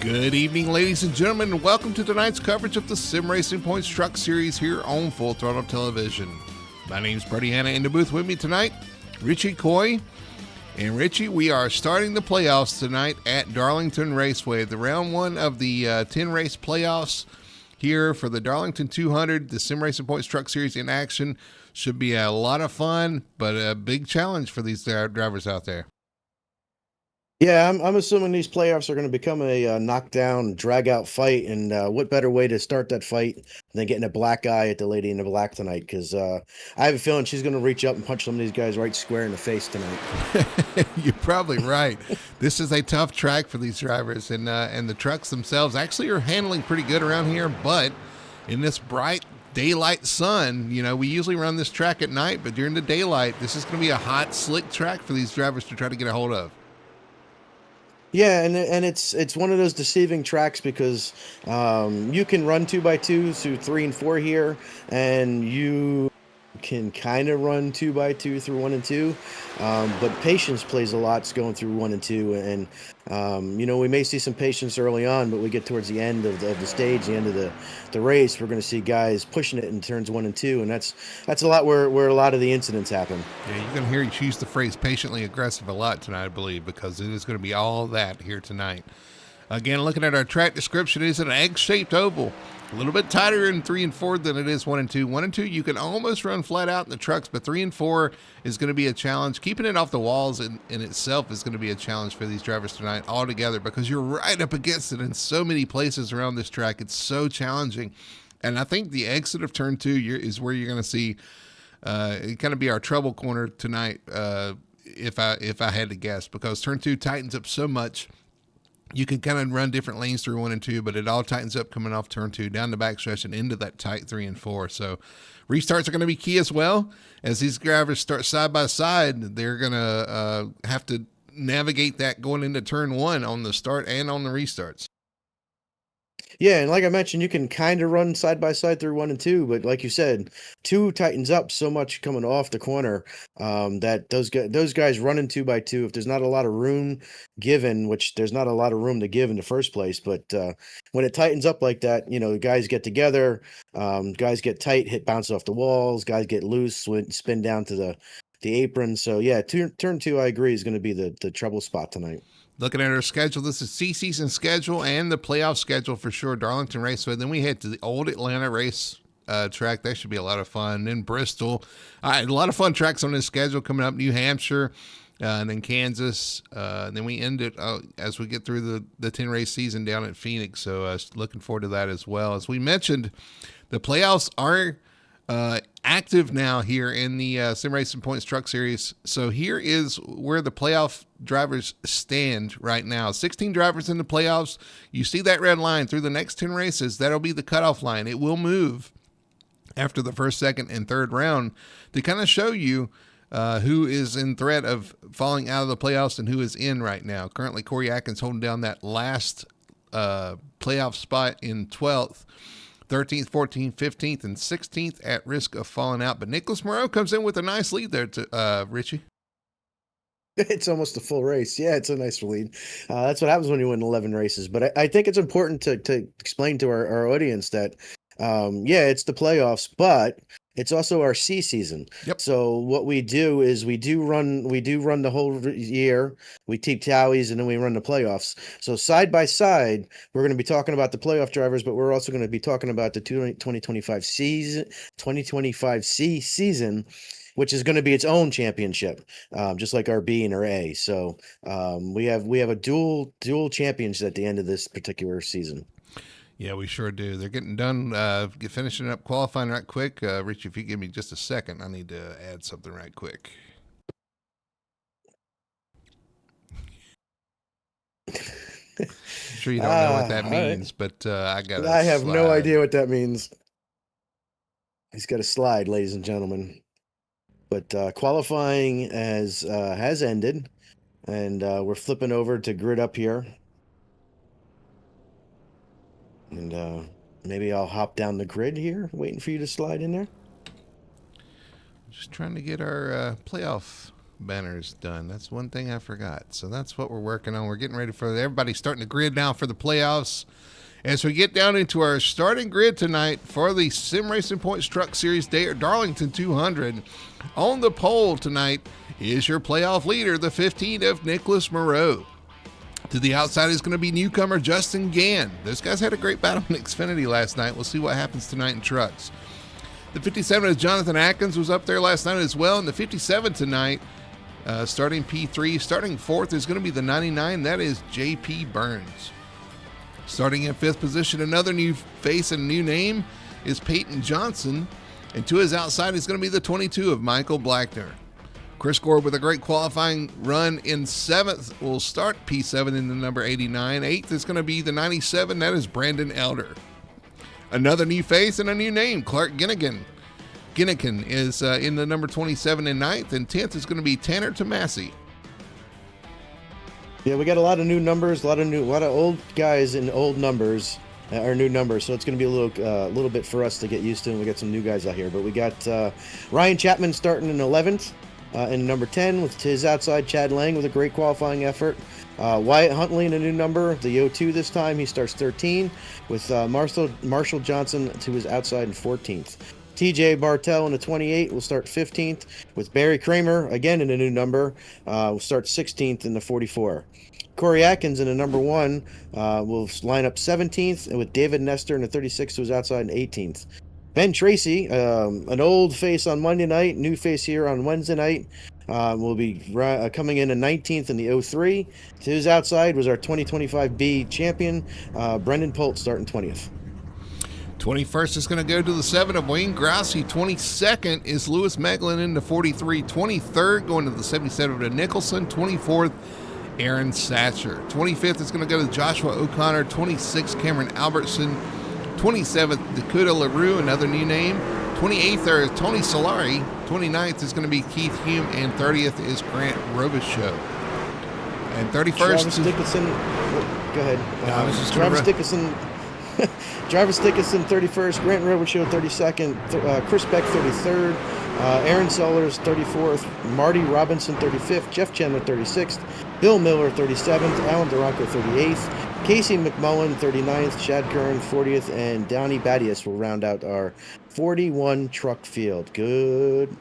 Good evening, ladies and gentlemen, and welcome to tonight's coverage of the Sim Racing Points Truck Series here on Full Throttle Television. My name's Brady Hanna. In the booth with me tonight, Richie Coy. And Richie, we are starting the playoffs tonight at Darlington Raceway. The round one of the 10-race playoffs here for the Darlington 200, the Sim Racing Points Truck Series in action. Should be a lot of fun, but a big challenge for these drivers out there. Yeah, I'm assuming these playoffs are going to become a knockdown, drag-out fight, and what better way to start that fight than getting a black eye at the lady in the black tonight? Because I have a feeling she's going to reach up and punch some of these guys right square in the face tonight. You're probably right. This is a tough track for these drivers, and the trucks themselves actually are handling pretty good around here, but in this bright daylight sun, you know, we usually run this track at night, but during the daylight, this is going to be a hot, slick track for these drivers to try to get a hold of. Yeah, and it's one of those deceiving tracks because you can run 2x2 through 3 and 4 here, and you can kind of run 2x2 through 1 and 2, but patience plays a lot going through 1 and 2, and you know, we may see some patience early on, but we get towards the end of the stage, the end of the race, we're going to see guys pushing it in turns 1 and 2, and that's a lot where a lot of the incidents happen. Yeah, you're going to hear you use the phrase patiently aggressive a lot tonight, I believe, because it is going to be all that here tonight. Again, looking at our track description, it is an egg-shaped oval. A little bit tighter in 3 and 4 than it is 1 and 2. 1 and 2, you can almost run flat out in the trucks, but 3 and 4 is going to be a challenge. Keeping it off the walls in itself is going to be a challenge for these drivers tonight altogether because you're right up against it in so many places around this track. It's so challenging. And I think the exit of turn 2 is where you're going to see it kind of be our trouble corner tonight, if I had to guess, because turn 2 tightens up so much. You can kind of run different lanes through 1 and 2, but it all tightens up coming off turn 2, down the backstretch and into that tight 3 and 4. So restarts are going to be key as well. As these drivers start side by side, they're going to have to navigate that going into turn 1 on the start and on the restarts. Yeah, and like I mentioned, you can kind of run side by side through 1 and 2, but like you said, 2 tightens up so much coming off the corner that those guys running 2x2, if there's not a lot of room given, which there's not a lot of room to give in the first place, but when it tightens up like that, you know, the guys get together, guys get tight, bounce off the walls, guys get loose, spin down to the apron. So yeah, turn 2, I agree, is going to be the trouble spot tonight. Looking at our schedule, this is C-season schedule and the playoff schedule for sure. Darlington Raceway. Then we head to the old Atlanta race track. That should be a lot of fun. Then Bristol. All right, a lot of fun tracks on this schedule coming up. New Hampshire, and then Kansas. And then we end it as we get through the 10-race season down at Phoenix. So looking forward to that as well. As we mentioned, the playoffs are active now here in the Sim Racing Points Truck Series. So here is where the playoff drivers stand right now. 16 drivers in the playoffs. You see that red line through the next 10 races. That'll be the cutoff line. It will move after the first, second, and third round to kind of show you who is in threat of falling out of the playoffs and who is in right now. Currently, Corey Atkins holding down that last playoff spot in 12th. 13th, 14th, 15th, and 16th at risk of falling out. But Nicholas Moreau comes in with a nice lead there to Richie. It's almost a full race. Yeah, it's a nice lead. That's what happens when you win 11 races. But I think it's important to explain to our audience that, yeah, it's the playoffs, but it's also our C season. Yep. So what we do is we do run the whole year. We keep tallies and then we run the playoffs. So side by side, we're going to be talking about the playoff drivers, but we're also going to be talking about the 2025 C season, which is going to be its own championship, just like our B and our A. So we have a dual champions at the end of this particular season. Yeah, we sure do. They're getting done, finishing up qualifying right quick. Rich, if you give me just a second, I need to add something right quick. I'm sure you don't know what that means, right. But I got. I have no idea what that means. He's got a slide, ladies and gentlemen. But qualifying has ended, and we're flipping over to grid up here. And maybe I'll hop down the grid here, waiting for you to slide in there. Just trying to get our playoff Banner's done. That's one thing I forgot. So that's what we're working on. We're getting ready for everybody starting the grid now for the playoffs. As we get down into our starting grid tonight for the Sim Racing Points Truck Series Darlington 200, on the pole tonight is your playoff leader, the 15 of Nicholas Moreau. To the outside is going to be newcomer Justin Gann. Those guys had a great battle in Xfinity last night. We'll see what happens tonight in trucks. The 57 is Jonathan Atkins, was up there last night as well. And the 57 tonight, starting P3, starting fourth is going to be the 99. That is J.P. Burns. Starting in fifth position, another new face and new name is Peyton Johnson. And to his outside is going to be the 22 of Michael Blackner. Chris Gore with a great qualifying run in seventh will start P7 in the number 89. Eighth is going to be the 97. That is Brandon Elder. Another new face and a new name, Clark Ginnigan. Ginnigan is in the number 27 in ninth, and 10th is going to be Tanner Tomasi. Yeah, we got a lot of new numbers, a lot of old guys in old numbers, or new numbers. So it's going to be a little bit for us to get used to, and we got some new guys out here. But we got Ryan Chapman starting in 11th. In number 10, with to his outside, Chad Lang with a great qualifying effort. Wyatt Huntley in a new number, the O2 this time. He starts 13, with Marshall Johnson to his outside in 14th. TJ Bartel in the 28 will start 15th, with Barry Kramer, again in a new number, will start 16th in the 44. Corey Atkins in the number 1 will line up 17th, and with David Nestor in the 36 to his outside in 18th. Ben Tracy, an old face on Monday night, new face here on Wednesday night, will be coming in 19th in the 03. To his outside was our 2025B champion, Brendan Polt, starting 20th. 21st is going to go to the 7 of Wayne Grousey. 22nd is Lewis Meglin in the 43. 23rd going to the 77 of Nicholson. 24th, Aaron Satcher. 25th is going to go to Joshua O'Connor. 26th, Cameron Albertson. 27th, Dakota LaRue, another new name. 28th there is Tony Solari. 29th is going to be Keith Hume. And 30th is Grant Robichaux. And 31st Travis Dickinson. Go ahead. Travis Dickinson. Travis Dickinson, 31st. Grant Robichaux, 32nd. Chris Beck, 33rd. Aaron Sellers, 34th. Marty Robinson, 35th. Jeff Chandler, 36th. Bill Miller, 37th. Alan Duranco, 38th. Casey McMullen, 39th, Chad Kern, 40th, and Downey Badius will round out our 41 truck field. Good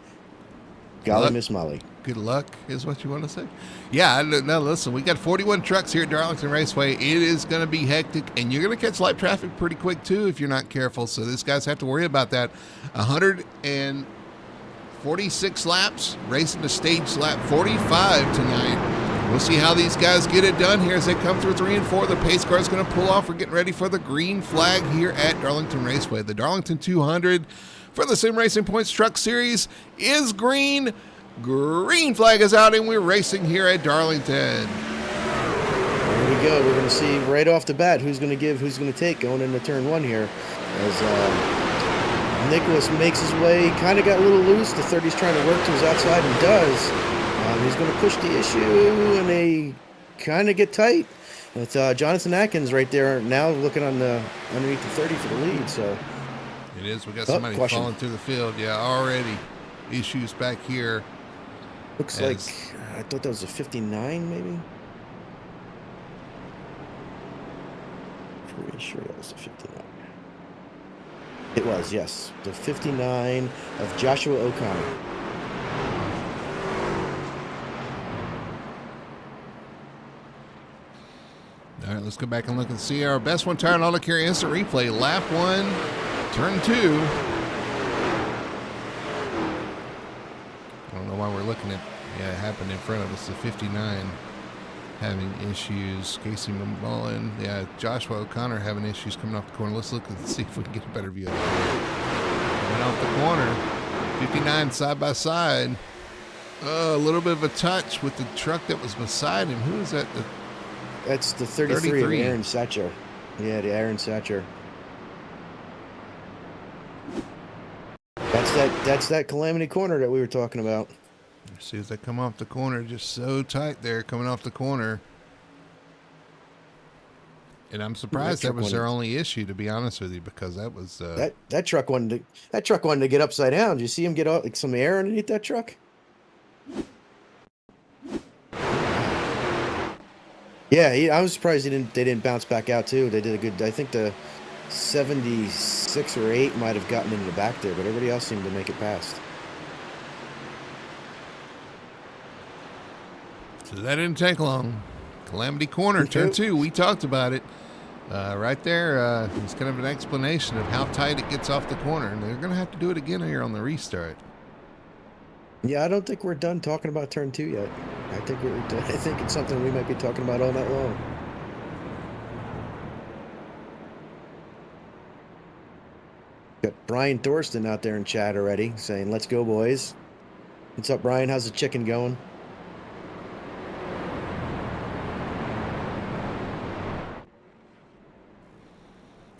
golly, Miss Molly. Good luck is what you want to say? Yeah, no, listen, we got 41 trucks here at Darlington Raceway. It is going to be hectic, and you're going to catch light traffic pretty quick, too, if you're not careful. So these guys have to worry about that. 146 laps, racing to stage lap 45 tonight. We'll see how these guys get it done here as they come through 3 and 4. The pace car is going to pull off. We're getting ready for the green flag here at Darlington Raceway. The Darlington 200 for the Sim Racing Points Truck Series is green. Green flag is out, and we're racing here at Darlington. There we go. We're going to see right off the bat who's going to give, who's going to take going into turn 1 here. As Nicholas makes his way, kind of got a little loose. The 30's trying to work to his outside and does. He's going to push the issue, and they kind of get tight. With Jonathan Atkins right there now looking on the underneath the 30 for the lead. So it is. We got somebody falling through the field. Yeah, already issues back here. Looks like I thought that was a 59, maybe. Pretty sure that was a 59. It was, yes, the 59 of Joshua O'Connor. All right, let's go back and look and see our best one tire and auto carry instant replay. Lap 1, turn 2. I don't know why we're looking at, it happened in front of us. The 59 having issues. Casey McMullen, Joshua O'Connor having issues coming off the corner. Let's look and see if we can get a better view of it. Coming off the corner, 59 side by side. A little bit of a touch with the truck that was beside him. Who is that? That's the 33 of Aaron Satcher. Yeah, the Aaron Satcher. That's that calamity corner that we were talking about. See as they come off the corner, just so tight there coming off the corner. And I'm surprised that was their only issue, to be honest with you, because that was that truck wanted to get upside down. Did you see him get some air underneath that truck? Yeah, I was surprised they didn't bounce back out too. They did a good. I think the 76 or 8 might have gotten into the back there, but everybody else seemed to make it past. So that didn't take long. Calamity Corner, turn Nope. 2. We talked about it. Right there, it's kind of an explanation of how tight it gets off the corner. And they're going to have to do it again here on the restart. Yeah, I don't think we're done talking about turn 2 yet. I think it's something we might be talking about all night long. Got Brian Thorston out there in chat already saying, "Let's go, boys." What's up, Brian? How's the chicken going?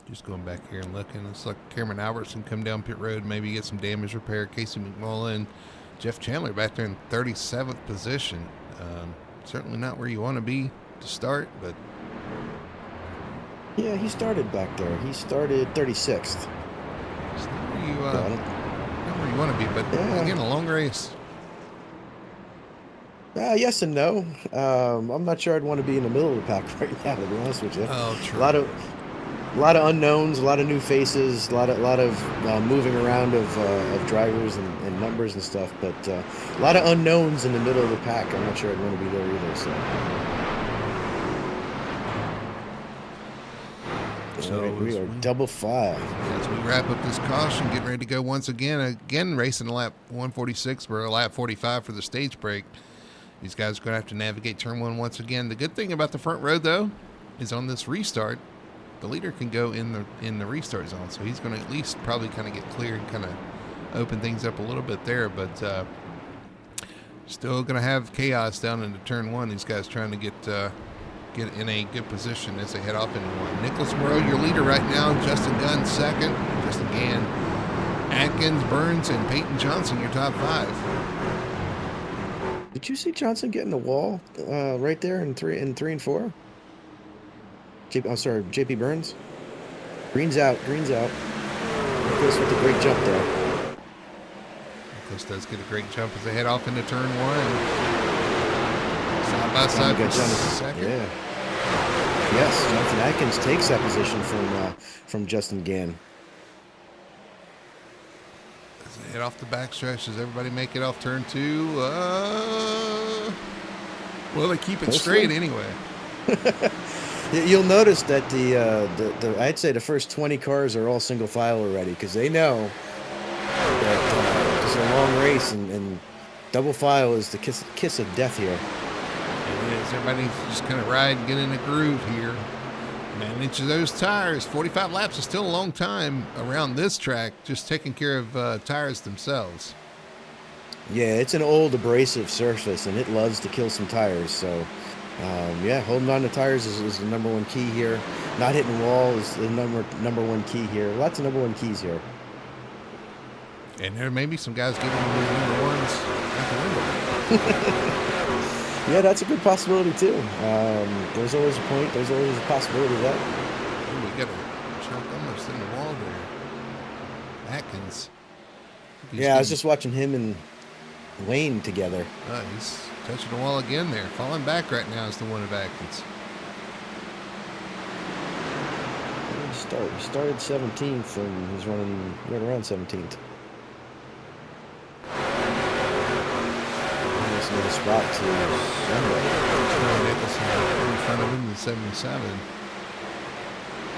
Just going back here and looking. It's like Cameron Albertson come down pit road, maybe get some damage repair. Casey McMullen, Jeff Chandler back there in 37th position. Certainly not where you want to be to start, but Yeah, he started back there. He started 36th. it's not where you want to be. But again, a long race. Yes and no. I'm not sure I'd want to be in the middle of the pack right now, to be honest with you. Oh, true. A lot of unknowns, a lot of new faces, a lot of moving around of drivers and numbers and stuff, but a lot of unknowns in the middle of the pack. I'm not sure I'd want to be there either. So right, we are double file. As we wrap up this caution, getting ready to go once again racing a lap 146 for a lap 45 for the stage break. These guys are going to have to navigate turn 1 once again. The good thing about the front row, though, is on this restart, the leader can go in the restart zone, so he's going to at least probably kind of get clear and kind of open things up a little bit there, but still going to have chaos down into turn 1. These guys trying to get in a good position as they head off into 1. Nicholas Moreau, your leader right now. Justin Gunn second. Justin Gann, Atkins, Burns, and Peyton Johnson, your top 5. Did you see Johnson getting the wall right there in 3 and 4? JP Burns. Green's out. Nicholas with a great jump there. Nicholas does get a great jump as they head off into turn 1. Side by side for second. Yeah. Yes, Jonathan Atkins takes that position from Justin Gann. As they head off the backstretch, does everybody make it off turn 2? Well, they keep it straight anyway. You'll notice that the I'd say the first 20 cars are all single file already, because they know that it's a long race and double file is the kiss of death here. It is. Everybody's just kind of riding, get in a groove here. Manage those tires. 45 laps is still a long time around this track, just taking care of tires themselves. Yeah, it's an old abrasive surface, and it loves to kill some tires, so... holding on to tires is the number 1 key here. Not hitting the wall is the number 1 key here. Lots of number 1 keys here. And there may be some guys giving them the number 1s out the window. Yeah, that's a good possibility too. There's always a point. There's always a possibility of that. Ooh, we got a truck almost in the wall there. Atkins. I was just watching him and Wayne together. He's touching the wall again there. Falling back right now is the one of Atkins. He started 17th and he's running right around 17th. He's in a spot to Nicholson in front of him in 77.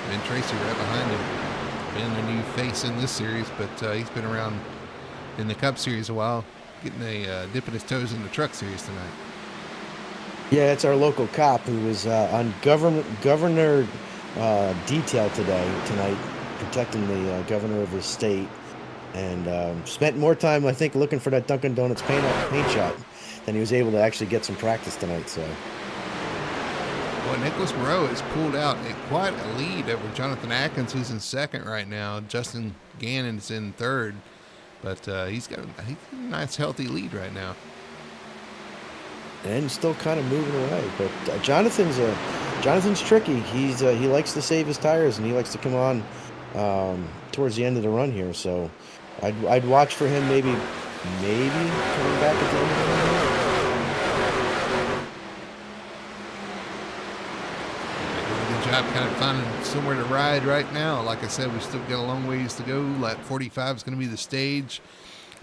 Ben Tracy right behind him. Been a new face in this series, but he's been around in the Cup Series a while, getting a dipping his toes in the Truck Series tonight. Yeah, it's our local cop who was on governor detail tonight, protecting the governor of his state, and spent more time, I think, looking for that Dunkin' Donuts paint shop than he was able to actually get some practice tonight. So, well, Nicholas Moreau has pulled out quite a lead over Jonathan Atkins, who's in second right now. Justin Gannon's in third. But he's got a nice, healthy lead right now. And still kind of moving away. But Jonathan's tricky. He likes to save his tires, and he likes to come on towards the end of the run here. So I'd watch for him maybe coming back at the end of the run. job kind of finding somewhere to ride right now. Like I said, we still got a long ways to go. Lap 45 is going to be the stage.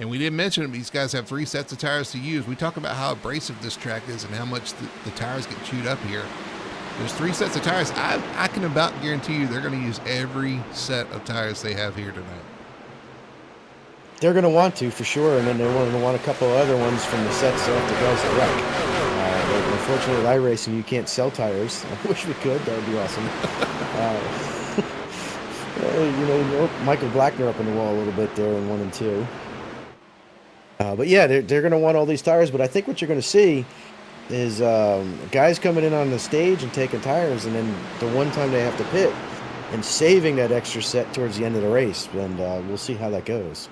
And we didn't mention it, these guys have 3 sets of tires to use. We talk about how abrasive this track is and how much the tires get chewed up here. There's 3 sets of tires. I can about guarantee you they're going to use every set of tires they have here tonight. They're going to want to, for sure, and then they're going to want a couple other ones from the sets after guys that wreck. But unfortunately, with iRacing, you can't sell tires. I wish we could. That would be awesome. Michael Blackner up in the wall a little bit there in 1 and 2. But yeah, they're going to want all these tires. But I think what you're going to see is guys coming in on the stage and taking tires, and then the one time they have to pit and saving that extra set towards the end of the race. And we'll see how that goes.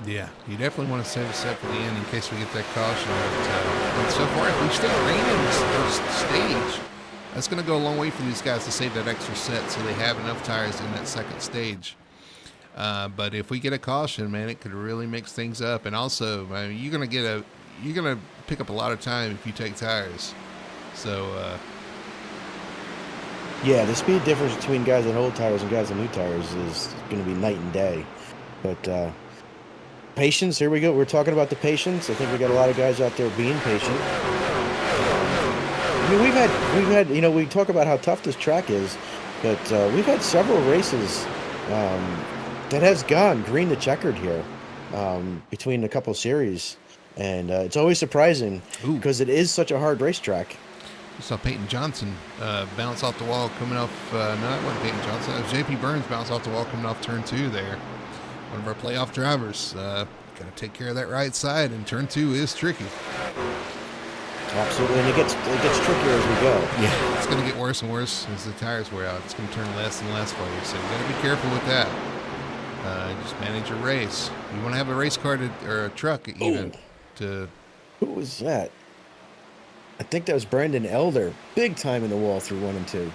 Yeah, you definitely want to save a set for the end in case we get that caution. But so far, if we stay green in this first stage, that's going to go a long way for these guys to save that extra set so they have enough tires in that second stage. But if we get a caution, man, it could really mix things up. And also, you're going to pick up a lot of time if you take tires. So, yeah, the speed difference between guys that hold tires and guys that new tires is going to be night and day. But patience, here we go. We're talking about the patience. I think we got a lot of guys out there being patient. I mean, we've had, we talk about how tough this track is, but we've had several races that has gone green to checkered here between a couple series, and it's always surprising because it is such a hard racetrack. We saw Peyton Johnson bounce off the wall coming off. No, that wasn't Peyton Johnson. It was J.P. Burns bounce off the wall coming off turn 2 there. One of our playoff drivers. Got to take care of that right side, and turn 2 is tricky. Absolutely, and it gets trickier as we go. Yeah, it's going to get worse and worse as the tires wear out. It's going to turn less and less for you, so you got to be careful with that. Just manage your race. You want to have a race car or a truck even to. Who was that? I think that was Brandon Elder. Big time in the wall through 1 and 2.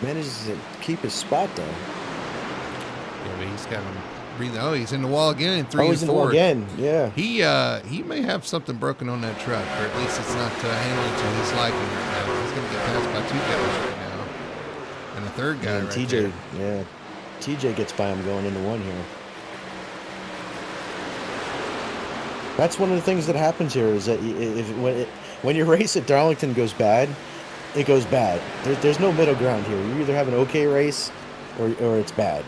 Manages to keep his spot though. Yeah, but he's got him breathing. Oh, he's in the wall again in 3 and 4. He's in the wall again. Yeah. He may have something broken on that truck, or at least it's not handling to his liking right now. He's going to get passed by 2 guys right now, and a third guy right TJ, there. yeah. TJ gets by him going into 1 here. That's one of the things that happens here is that when your race at Darlington goes bad, it goes bad. There's no middle ground here. You either have an okay race or it's bad.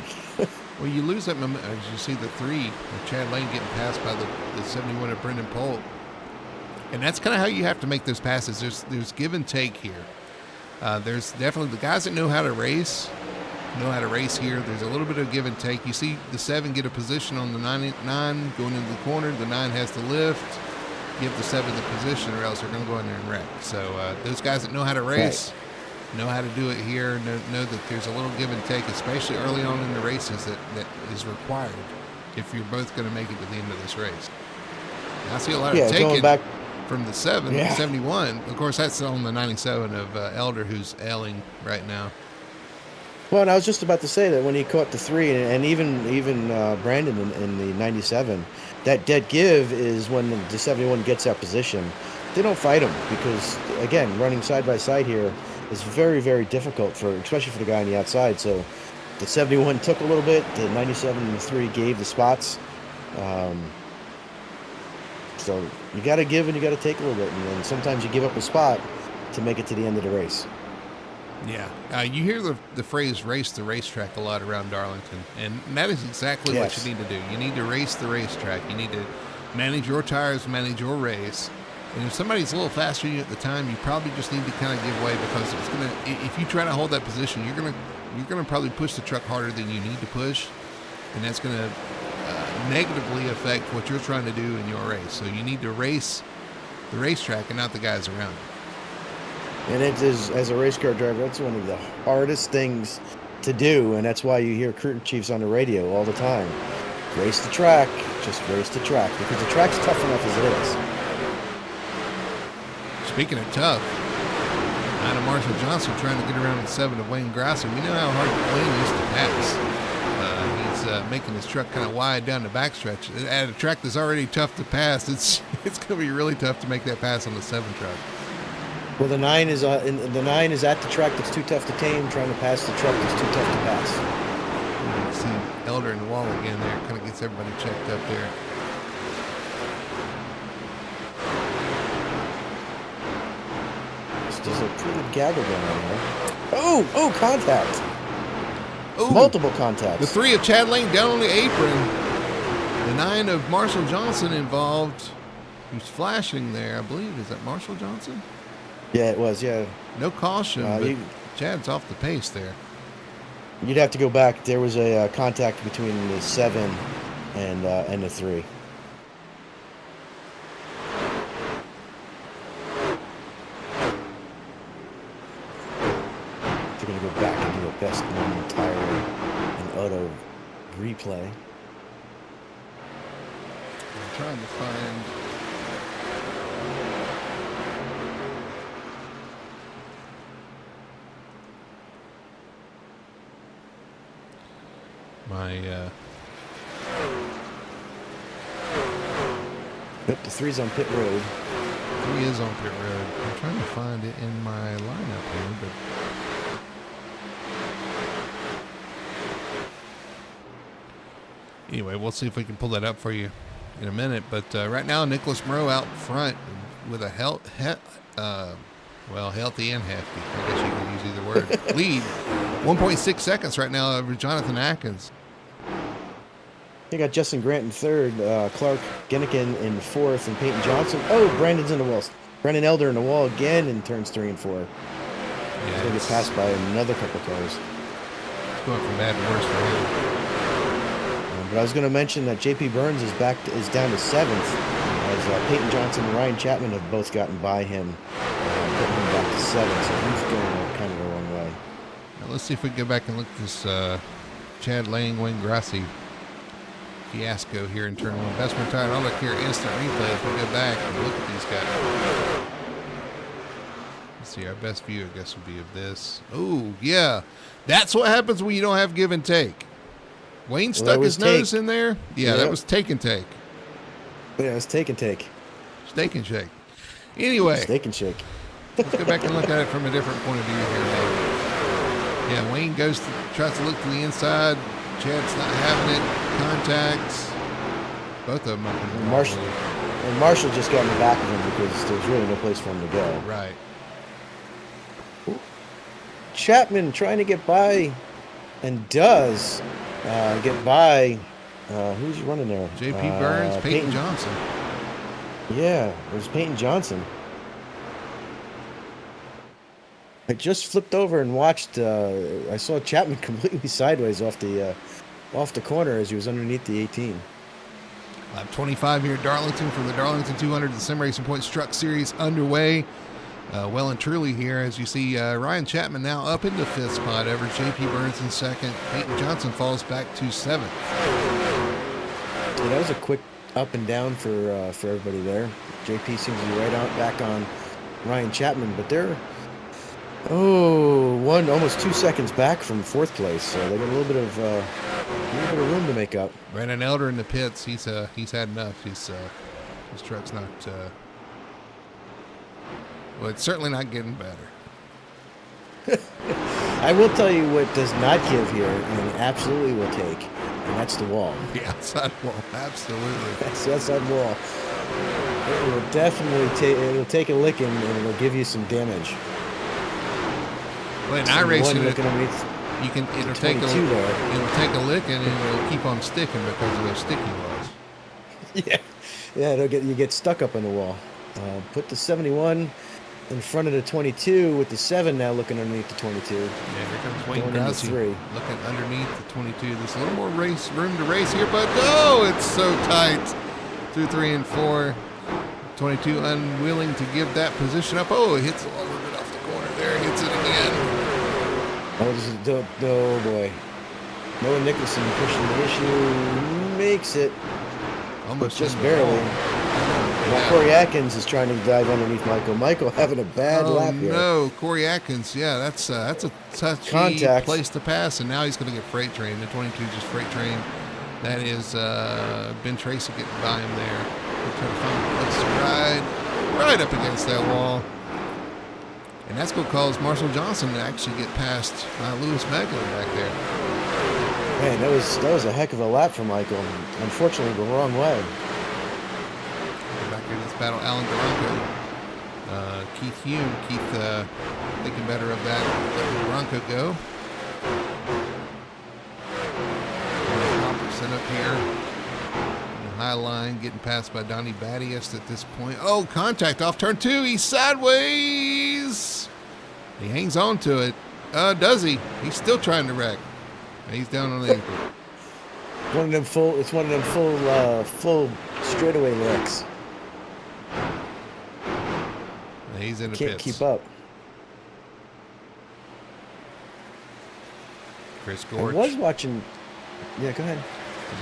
Well, you lose that momentum. As you see the 3 of Chad Lane getting passed by the 71 of Brendan Polt. And that's kind of how you have to make those passes. There's give and take here. There's definitely the guys that know how to race here. There's a little bit of give and take. You see the 7 get a position on the 9 going into the corner. The 9 has to lift, give the 7 the position, or else they're going to go in there and wreck. So those guys that know how to race know how to do it here, know that there's a little give and take, especially early on in the races that is required if you're both going to make it to the end of this race. And I see a lot of taking from the 71. Of course, that's on the 97 of Elder, who's ailing right now. Well, and I was just about to say that when he caught the 3, and even Brandon in the 97, that dead give is when the 71 gets that position. They don't fight him because, again, running side by side here is very, very difficult especially for the guy on the outside. So the 71 took a little bit, the 97 and the 3 gave the spots. So you got to give and you got to take a little bit, and then sometimes you give up a spot to make it to the end of the race. Yeah, you hear the phrase "race the racetrack" a lot around Darlington, and that is exactly what you need to do. You need to race the racetrack. You need to manage your tires, manage your race. And if somebody's a little faster than you at the time, you probably just need to kind of give way, because it's gonna. If you try to hold that position, you're gonna probably push the truck harder than you need to push, and that's gonna negatively affect what you're trying to do in your race. So you need to race the racetrack and not the guys around you. And it is, as a race car driver, that's one of the hardest things to do, and that's why you hear crew chiefs on the radio all the time. Race the track, just race the track, because the track's tough enough as it is. Speaking of tough, Anna Marshall Johnson trying to get around the 7 of Wayne Grasser. We know how hard Wayne used to pass. He's making his truck kind of wide down the backstretch. At a track that's already tough to pass, it's going to be really tough to make that pass on the 7 truck. Well, the 9 is the 9 is at the track that's too tough to tame, trying to pass the truck that's too tough to pass. You see Elder in the wall again there. Kind of gets everybody checked up there. There's a pretty good gaggle going on there. Oh, contact. Ooh, Multiple contacts. the 3 of Chad Lane down on the apron. The 9 of Marshall Johnson involved. Who's flashing there, I believe. Is that Marshall Johnson? Yeah, it was, yeah. No caution, but Chad's off the pace there. You'd have to go back. There was a contact between the 7 and the 3. They're going to go back and do a best moment tire and auto replay. I'm trying to find... my Yep, the 3's on pit road. 3 is on pit road. I'm trying to find it in my lineup here, but anyway, we'll see if we can pull that up for you in a minute. But right now, Nicholas Moreau out front with a healthy and hefty, I guess you can use either word, lead. 1.6 seconds right now over Jonathan Atkins. You got Justin Grant in 3rd, Clark Gennikin in 4th, and Peyton Johnson. Oh, Brandon's in the wall. Brandon Elder in the wall again in turns 3 and 4. Yeah, he's going to get passed by another couple cars. It's going from bad to worse for him. But I was going to mention that JP Burns is down to 7th, as Peyton Johnson and Ryan Chapman have both gotten by him, putting him back to 7th, so he's going kind of the wrong way. Now let's see if we can go back and look at this Chad Lane, Wayne Grassi fiasco here in turn 1. Best retired. I'll look here, instant replay if we go back and look at these guys. Let's see, our best view, I guess, would be of this. Oh, yeah. That's what happens when you don't have give and take. Wayne stuck his nose in there. Yeah, that was take and take. Yeah, it was take and take. Steak and shake. Anyway. Steak and shake. Let's go back and look at it from a different point of view here, maybe. Yeah, Wayne tries to look to the inside. Chad's not having it. Contacts. Both of them up in the Marshall just got in the back of him because there's really no place for him to go. Right. Chapman trying to get by, and does get by. Who's running there? JP Burns, Peyton Johnson. Yeah, there's Peyton Johnson. I just flipped over and watched. I saw Chapman completely sideways off the corner as he was underneath the 18. Lap 25 here at Darlington for the Darlington 200 Sim Racing Points Truck Series underway. Well and truly here, as you see Ryan Chapman now up in the 5th spot over JP Burns in 2nd. Peyton Johnson falls back to 7th. Yeah, that was a quick up and down for everybody there. JP seems to be right on back on Ryan Chapman, but they're almost 2 seconds back from 4th place, so they got a little bit of room to make up. Brandon Elder in the pits. He's had enough. His truck's not. Well, it's certainly not getting better. I will tell you what does not give here, and absolutely will take, and that's the wall. The outside wall, absolutely. That's the outside wall. It will definitely it'll take a licking, and it'll give you some damage. Well, in iRacing, it'll take a licking, and it'll keep on sticking because of those sticky walls. Yeah, you get stuck up on the wall. Put the 71 in front of the 22 with the 7 now looking underneath the 22. Yeah, here comes Wayne Grassi looking underneath the 22. There's a little more room to race here, but it's so tight. 2, 3, and 4. 22 unwilling to give that position up. Oh, it hits a little bit off the corner there. Hits it again. Oh boy. Noah Nicholson pushing the issue. Makes it. Almost just barely. Well, Corey Atkins is trying to dive underneath Michael. Michael having a bad lap here. No, Corey Atkins. Yeah, that's a touchy place to pass, and now he's going to get freight trained. The 22 just freight trained. That is Ben Tracy getting by him there. He's trying to find a place to ride right up against that wall. And that's what caused Marshall Johnson to actually get past Lewis Meglin back there. Man, that was a heck of a lap for Michael. Unfortunately, the wrong way. Back here in this battle, Alan Duranko, Keith Hume. Keith thinking better of that. Letting Duranko go. Robertson up here. High line, getting passed by Donnie Battius at this point. Oh, contact off turn 2. He's sideways. He hangs on to it. Does he? He's still trying to wreck. He's down on the apron. It's one of them full straightaway wrecks. He's in the Can't pits. keep up. Chris Gorge. I was watching. Yeah, go ahead.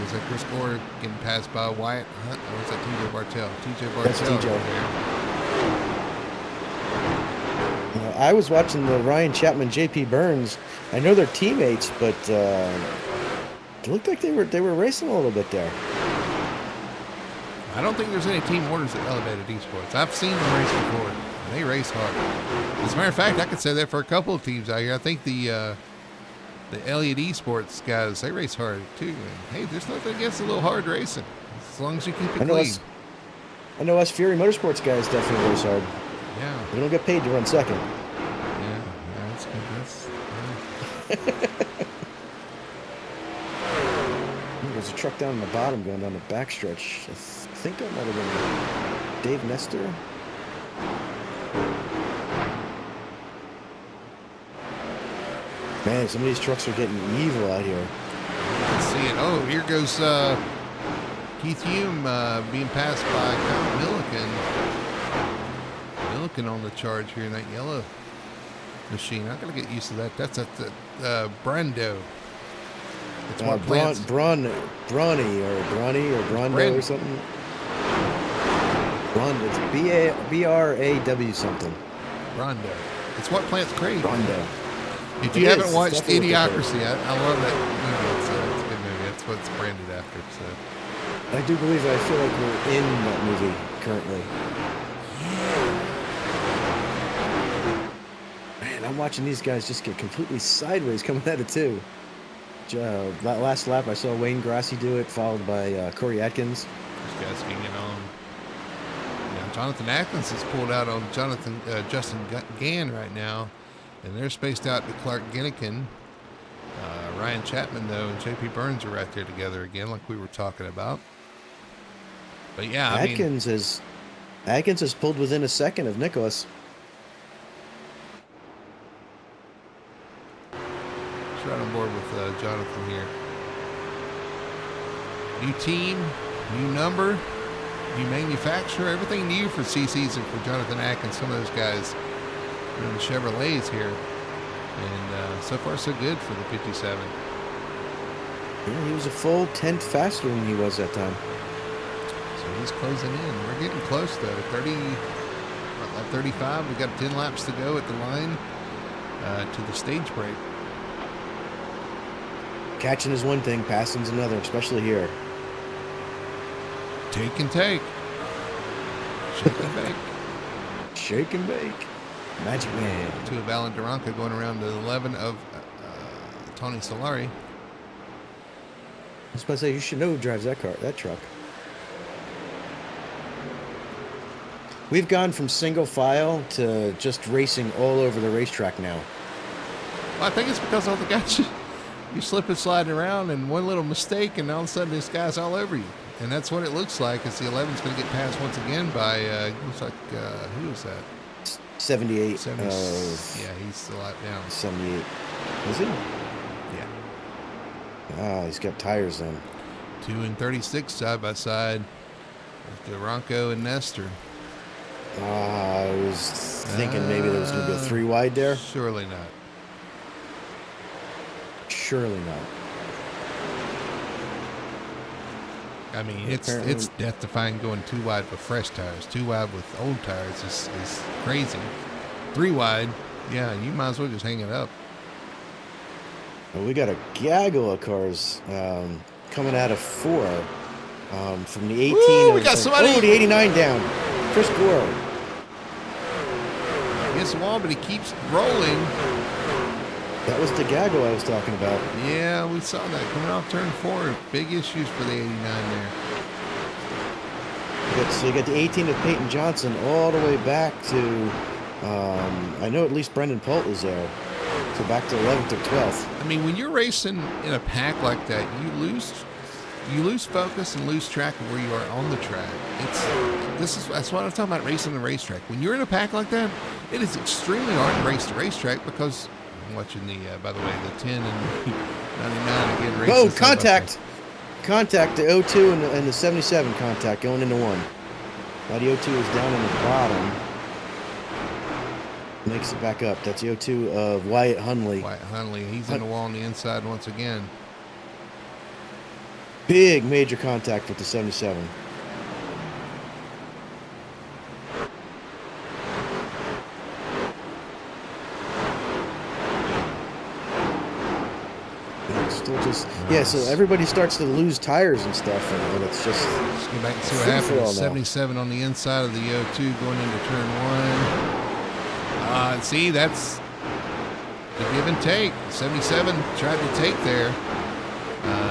Was that Chris Gore getting passed by Wyatt Hunt, or was that TJ Bartell? TJ Bartell. That's TJ. I was watching the Ryan Chapman, JP Burns. I know they're teammates, but it looked like they were racing a little bit there. I don't think there's any team orders at Elevated Esports. I've seen them race before, and they race hard. As a matter of fact, I could say that for a couple of teams out here. I think the Elliott Esports guys, they race hard too. And hey, there's nothing against a little hard racing, as long as you keep it clean. I know us Fury Motorsports guys definitely race hard. Yeah. We don't get paid to run second. Yeah, that's good. There's a truck down in the bottom going down the backstretch. I think that might have been Dave Nestor. Man, some of these trucks are getting evil out here. You can see it. Oh, here goes Keith Hume being passed by Kyle Milliken. Milliken on the charge here in that yellow machine. I gotta get used to that. That's at the Brando. It's what plants. Brawny or something. It's B-R-A-W something. Brando. It's what plants crave. Brando. If you haven't watched Idiocracy, I love that movie. It's a good movie. That's what it's branded after. So I do believe I feel like we're in that movie currently. Man, I'm watching these guys just get completely sideways coming at it too. That last lap, I saw Wayne Grassi do it, followed by Corey Atkins. These guys hanging on. Now, Jonathan Atkins has pulled out on Justin Gann right now. And they're spaced out to Clark Ginnikin. Ryan Chapman, though, and JP Burns are right there together again, like we were talking about. But yeah, Atkins has pulled within a second of Nicholas. He's right on board with Jonathan here. New team, new number, new manufacturer, everything new for C-Season for Jonathan Atkins. Some of those guys in the Chevrolets here, and so far so good for the 57. Yeah, he was a full tenth faster than he was that time. So he's closing in. We're getting close though. 35. We've got 10 laps to go at the line to the stage break. Catching is one thing, passing's another, especially here. Take and take. Shake and bake. Shake and bake. Magic Man. 2 of Alan Duranko going around to 11 of Tony Solari. I was about to say, you should know who drives that truck. We've gone from single file to just racing all over the racetrack now. Well, I think it's because all the guys, you slip and sliding around, and one little mistake, and all of a sudden this guy's all over you. And that's what it looks like. As the 11's going to get passed once again by, looks like, who is that? 78. 70, yeah, he's a lot down. 78. Is he? Yeah. Ah, he's got tires then. 2 and 36 side by side with Duranko and Nestor. I was thinking maybe there was going to be a 3 wide there. Surely not. Surely not. I mean, it's death defying going 2 wide with fresh tires. 2 wide with old tires is crazy. 3 wide, yeah, you might as well just hang it up. Well, we got a gaggle of cars coming out of 4 from the 18. Woo, we got somebody. Oh, the 89 down. Chris Gore. Hits the wall, but he keeps rolling. That was the gaggle I was talking about. Yeah, we saw that coming off turn 4. Big issues for the 89 there. So you got the 18 of Peyton Johnson all the way back to, I know at least Brendan Polt was there. So back to 11th or 12th. I mean, when you're racing in a pack like that, you lose focus and lose track of where you are on the track. That's what I'm talking about, racing the racetrack. When you're in a pack like that, it is extremely hard to race the racetrack because I'm watching the, by the way, the 10 and 99 again. Racing. Oh, contact! Contact, the 02 and the 77 contact going into 1. Now the 02 is down in the bottom. Makes it back up. That's the 02 of Wyatt Hunley. Wyatt Hunley. He's in the wall on the inside once again. Big major contact with the 77. Still just so everybody starts to lose tires and stuff, and it's just. Let's go back and see what happened. 77 on the inside of the 02 going into turn 1. See, that's the give and take. 77 tried to take there.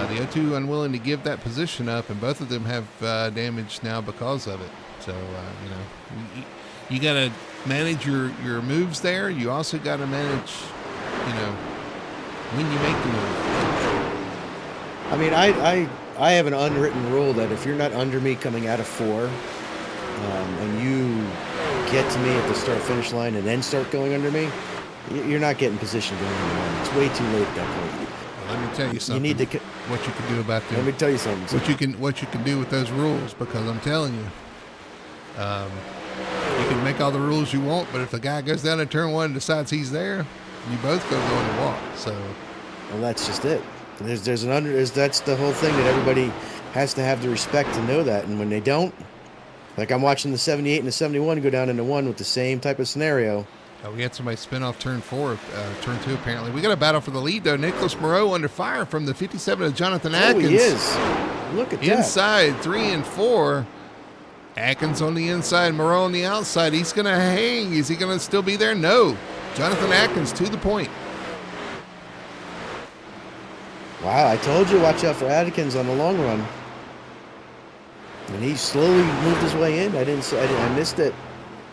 The 02 unwilling to give that position up, and both of them have damage now because of it. So, you got to manage your moves there. You also got to manage, when you make the move. I mean, I have an unwritten rule that if you're not under me coming out of 4, and you get to me at the start-finish line and then start going under me, you're not getting position going into 1. It's way too late at that point. Well, let me tell you something. You need to what you can do about that. Let me tell you something. What you can do with those rules, because I'm telling you, you can make all the rules you want, but if the guy goes down in turn 1 and decides he's there, you both go in the walk. So, well, that's just it. That's the whole thing, that everybody has to have the respect to know that, and when they don't, like I'm watching the 78 and the 71 go down into 1 with the same type of scenario. We had somebody spin off turn 4, turn 2 apparently. We got a battle for the lead though. Nicholas Moreau under fire from the 57 of Jonathan Atkins. Oh, he is. Look at that. Inside 3 and 4. Atkins on the inside, Moreau on the outside. He's going to hang. Is he going to still be there? No. Jonathan Atkins to the point. Wow, I told you, watch out for Atkins on the long run. And he slowly moved his way in. I missed it.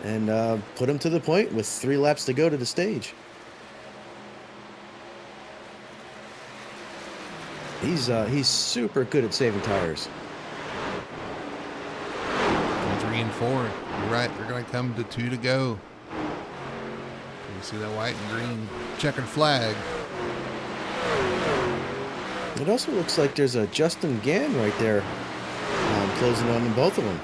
And put him to the point with 3 laps to go to the stage. He's super good at saving tires. 3 and 4. You're right. They're going to come to 2 to go. You see that white and green checkered flag. It also looks like there's a Justin Gann right there, closing on them, both of them.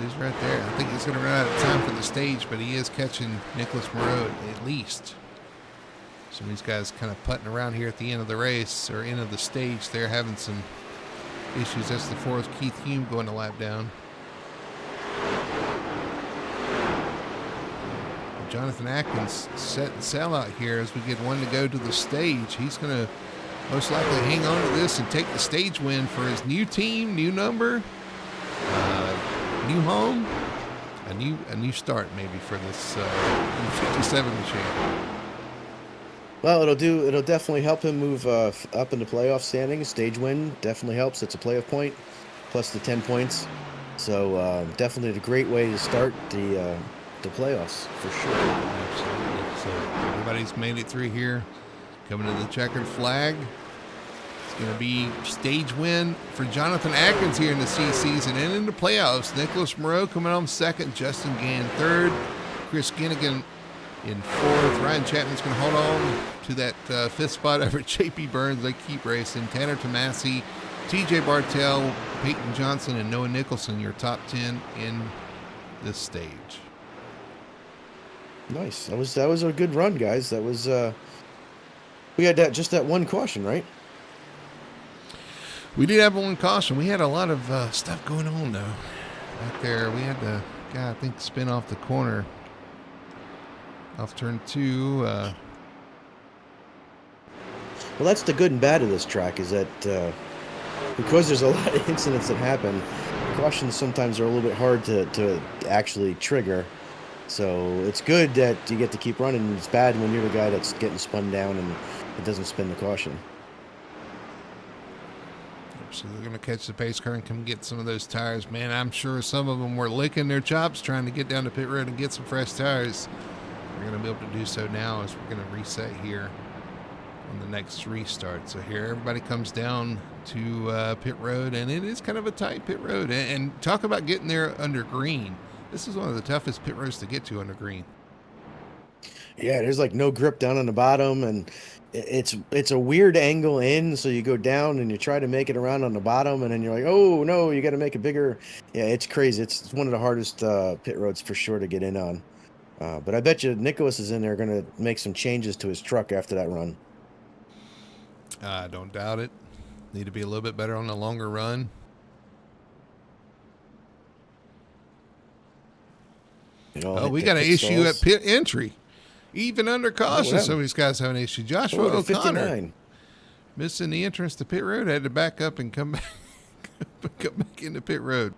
He's right there. I think he's going to run out of time for the stage, but he is catching Nicholas Moreau at least. Some of these guys kind of putting around here at the end of the race, or end of the stage. They're having some issues. That's the 4th Keith Hume going a lap down. Jonathan Atkins set and sail out here as we get 1 to go to the stage. He's going to most likely hang on to this and take the stage win for his new team, new number, new home, a new start maybe for this 57 machine. Well, it'll definitely help him move up in the playoff standings. Stage win definitely helps. It's a playoff point plus the 10 points. So definitely a great way to start the playoffs for sure. Absolutely. So everybody's made it through here. Coming to the checkered flag. It's going to be stage win for Jonathan Atkins here in the C season and in the playoffs. Nicholas Moreau coming on 2nd, Justin Gann 3rd, Chris Ginnigan in 4th. Ryan Chapman's going to hold on to that 5th spot over JP Burns. They keep racing. Tanner Tomasi, TJ Bartell, Peyton Johnson, and Noah Nicholson, your top 10 in this stage. Nice. That was a good run, guys. That was we had that one caution, right? We did have 1 caution. We had a lot of stuff going on though. Back there, we had the guy I think spin off the corner, off turn 2. Well, that's the good and bad of this track, is that because there's a lot of incidents that happen, cautions sometimes are a little bit hard to actually trigger. So it's good that you get to keep running. It's bad when you're the guy that's getting spun down and it doesn't spin the caution. So they're going to catch the pace car and come get some of those tires. Man, I'm sure some of them were licking their chops trying to get down to pit road and get some fresh tires. We're going to be able to do so now as we're going to reset here on the next restart. So here everybody comes down to pit road, and it is kind of a tight pit road. And talk about getting there under green. This is one of the toughest pit roads to get to under green. Yeah, there's like no grip down on the bottom, and it's a weird angle in, so you go down and you try to make it around on the bottom, and then you're like, oh no, you got to make it bigger. Yeah, it's crazy. It's one of the hardest pit roads for sure to get in on. But I bet you Nicholas is in there going to make some changes to his truck after that run. I don't doubt it. Need to be a little bit better on the longer run. Oh, we got an issue at pit entry. Even under caution, some of these guys have an issue. Joshua O'Connor missing the entrance to pit road, had to back up and come back into pit road.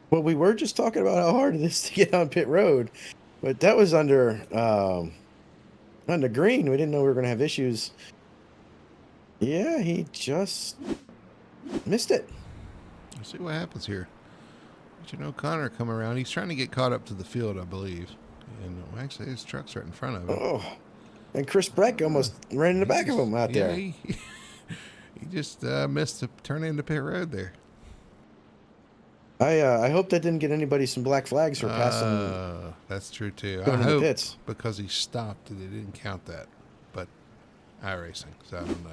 Well, we were just talking about how hard it is to get on pit road, but that was under green. We didn't know we were going to have issues. Yeah, he just missed it. Let's see what happens here. O'Connor come around. He's trying to get caught up to the field, I believe. And actually, his truck's right in front of him. Oh, and Chris Breck almost ran in the back of him out there. He just missed the turn into pit road there. I hope that didn't get anybody some black flags for passing. That's true too. I hope pits. Because he stopped, they didn't count that. But iRacing, so I don't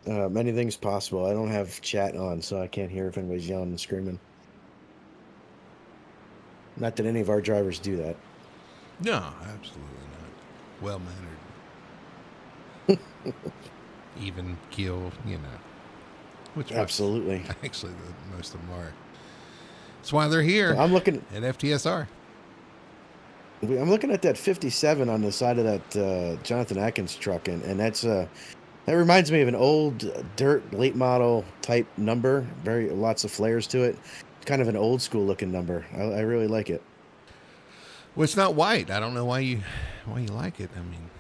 know. Anything's possible. I don't have chat on, so I can't hear if anybody's yelling and screaming. Not that any of our drivers do that. No, absolutely not. Well mannered. Even keel, Which absolutely. Actually, most of them are. That's why they're here. Well, I'm looking at FTSR. I'm looking at that 57 on the side of that Jonathan Atkins truck, and that's that reminds me of an old dirt late model type number. Lots of flares to it. Kind of an old school looking number. I really like it. Well, it's not white. I don't know why you like it. I mean,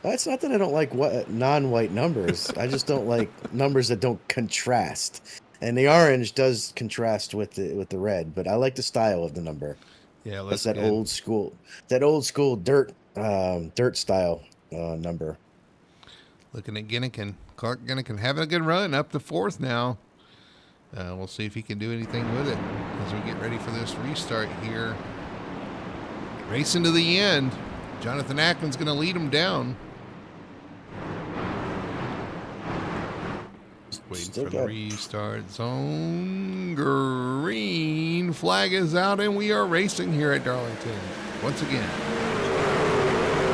it's not that I don't like non-white numbers. I just don't like numbers that don't contrast. And the orange does contrast with the red, but I like the style of the number. Yeah, that's that old school dirt style number. Looking at Ginnikin. Clark Ginnikin having a good run up to fourth now. We'll see if he can do anything with it as we get ready for this restart here. Racing to the end. Jonathan Atkins going to lead him down. Just waiting for the restart. Zone green flag is out, and we are racing here at Darlington once again.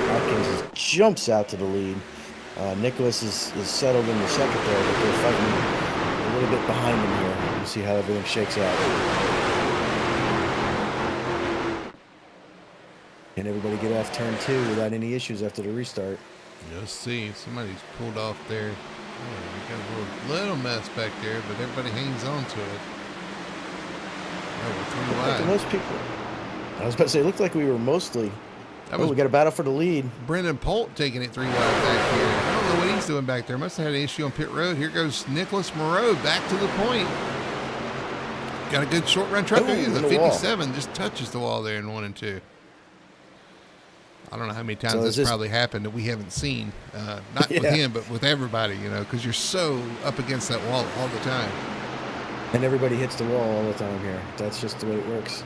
Atkins jumps out to the lead. Nicholas is settled in the second there, but they're fighting a little bit behind him here. We'll see how everything shakes out. Can everybody get off turn 2 without any issues after the restart? Let's see. Somebody's pulled off there. Oh, we got a little mess back there, but everybody hangs on to it. Oh, we're 3 wide. Most people. I was about to say, it looked like we were mostly. We got a battle for the lead. Brendan Polt taking it 3 wide back here. I don't know what he's doing back there. Must have had an issue on pit road. Here goes Nicholas Moreau back to the point. Got a good short run truck. The 57 just touches the wall there in 1 and 2. I don't know how many times this probably happened that we haven't seen. Not with him, but with everybody, because you're so up against that wall all the time. And everybody hits the wall all the time here. That's just the way it works.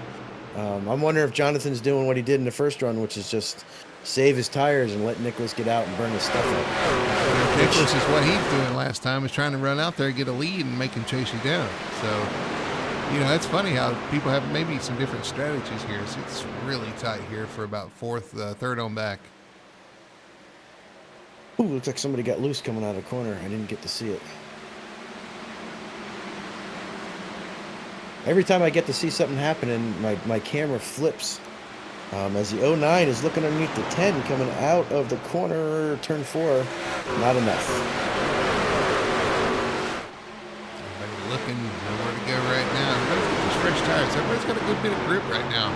I'm wondering if Jonathan's doing what he did in the first run, which is just save his tires and let Nicholas get out and burn his stuff up. Nicholas is what he's doing last time, is trying to run out there, get a lead, and make him chase you down. So, it's funny how people have maybe some different strategies here. So it's really tight here for about third on back. Ooh, looks like somebody got loose coming out of the corner. I didn't get to see it. Every time I get to see something happening, my camera flips. As the 09 is looking underneath the 10 coming out of the corner, turn 4. Not enough. tires. Everybody's got a good bit of grip right now.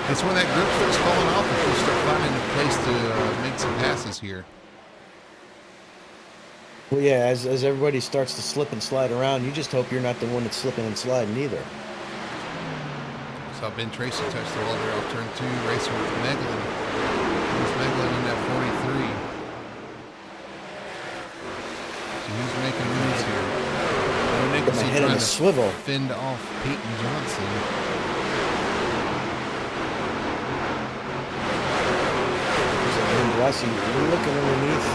It's when that grip starts falling off that you start finding a place to make some passes here. Well, yeah, as everybody starts to slip and slide around, you just hope you're not the one that's slipping and sliding either. Saw Ben Tracy touch the wall there off turn 2, racing with Meglin. There's Meglin in that 43. So he's making moves here. Nicholson trying to swivel. Fend off Peyton Johnson. We're looking underneath.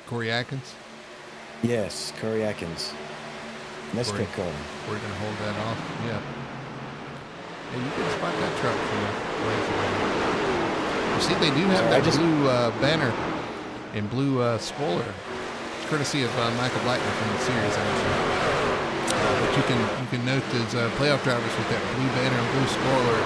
Corey Atkins? Yes, Corey Atkins. Nice quick car. We're going to hold that off. Yeah. Hey, you can spot that truck from you see, they do have that blue banner and blue spoiler. It's courtesy of Michael Blackman from the series, actually. But you can note those playoff drivers with that blue banner and blue spoiler.